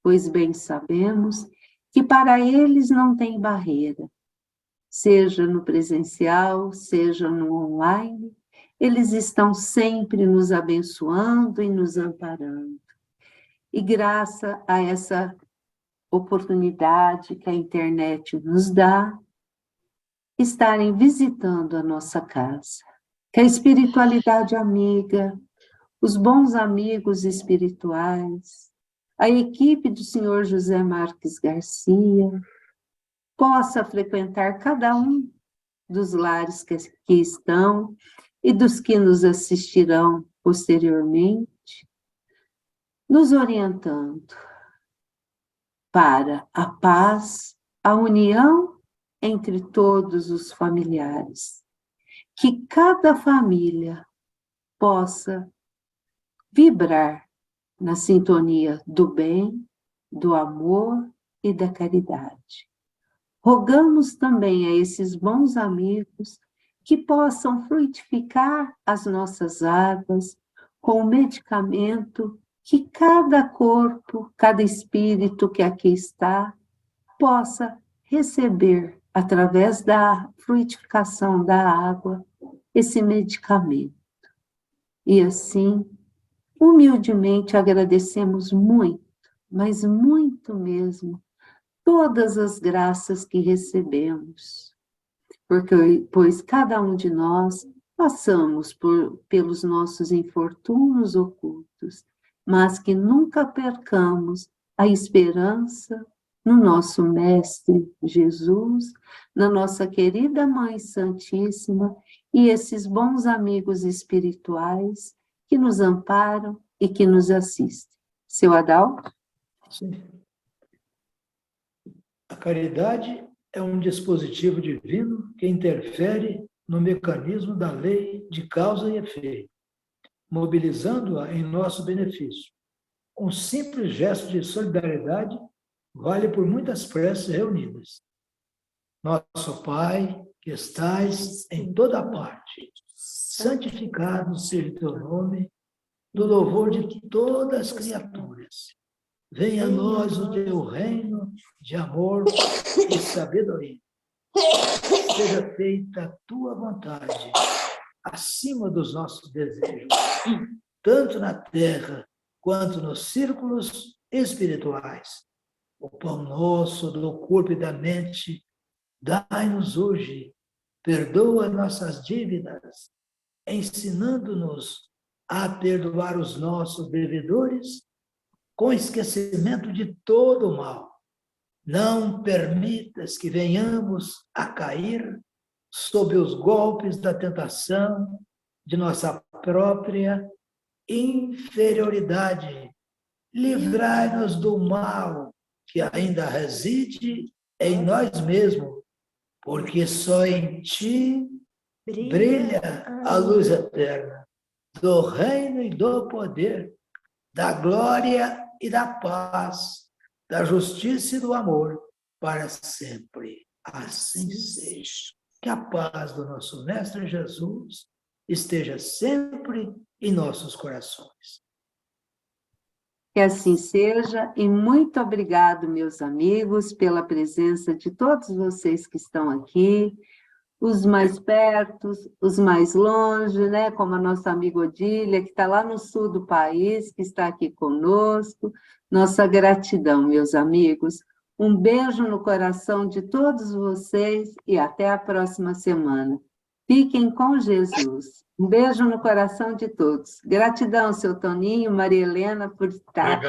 Pois bem sabemos que para eles não tem barreira, seja no presencial, seja no online, eles estão sempre nos abençoando e nos amparando. E graças a essa oportunidade que a internet nos dá, estarem visitando a nossa casa. Que a espiritualidade amiga, os bons amigos espirituais, a equipe do senhor José Marques Garcia, possa frequentar cada um dos lares que estão e dos que nos assistirão posteriormente, nos orientando para a paz, a união entre todos os familiares. Que cada família possa vibrar na sintonia do bem, do amor e da caridade. Rogamos também a esses bons amigos que possam frutificar as nossas águas com o medicamento que cada corpo, cada espírito que aqui está, possa receber, através da frutificação da água, esse medicamento. E assim, humildemente agradecemos muito, mas muito mesmo, todas as graças que recebemos, pois cada um de nós passamos pelos nossos infortúnios ocultos, mas que nunca percamos a esperança no nosso Mestre Jesus, na nossa querida Mãe Santíssima e esses bons amigos espirituais que nos amparam e que nos assistem. Seu Adalto? Sim. A caridade é um dispositivo divino que interfere no mecanismo da lei de causa e efeito, mobilizando-a em nosso benefício. Um simples gesto de solidariedade vale por muitas preces reunidas. Nosso Pai, que estais em toda parte, santificado seja o teu nome, no louvor de todas as criaturas. Venha a nós o teu reino de amor e sabedoria. Seja feita a tua vontade, acima dos nossos desejos, tanto na terra quanto nos círculos espirituais. O pão nosso do corpo e da mente, dai-nos hoje, perdoa nossas dívidas, ensinando-nos a perdoar os nossos devedores, com esquecimento de todo o mal. Não permitas que venhamos a cair sob os golpes da tentação de nossa própria inferioridade. Livrai-nos do mal que ainda reside em nós mesmos, porque só em ti brilha a luz eterna do reino e do poder, da glória e da paz, da justiça e do amor, para sempre. Assim seja. Que a paz do nosso Mestre Jesus esteja sempre em nossos corações. Que assim seja, e muito obrigado, meus amigos, pela presença de todos vocês que estão aqui, os mais perto, os mais longe, né? Como a nossa amiga Odília, que está lá no sul do país, que está aqui conosco. Nossa gratidão, meus amigos. Um beijo no coração de todos vocês e até a próxima semana. Fiquem com Jesus. Um beijo no coração de todos. Gratidão, seu Toninho, Maria Helena, por estar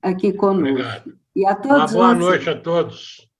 aqui conosco. Obrigado. E a todos Uma boa vocês. noite a todos.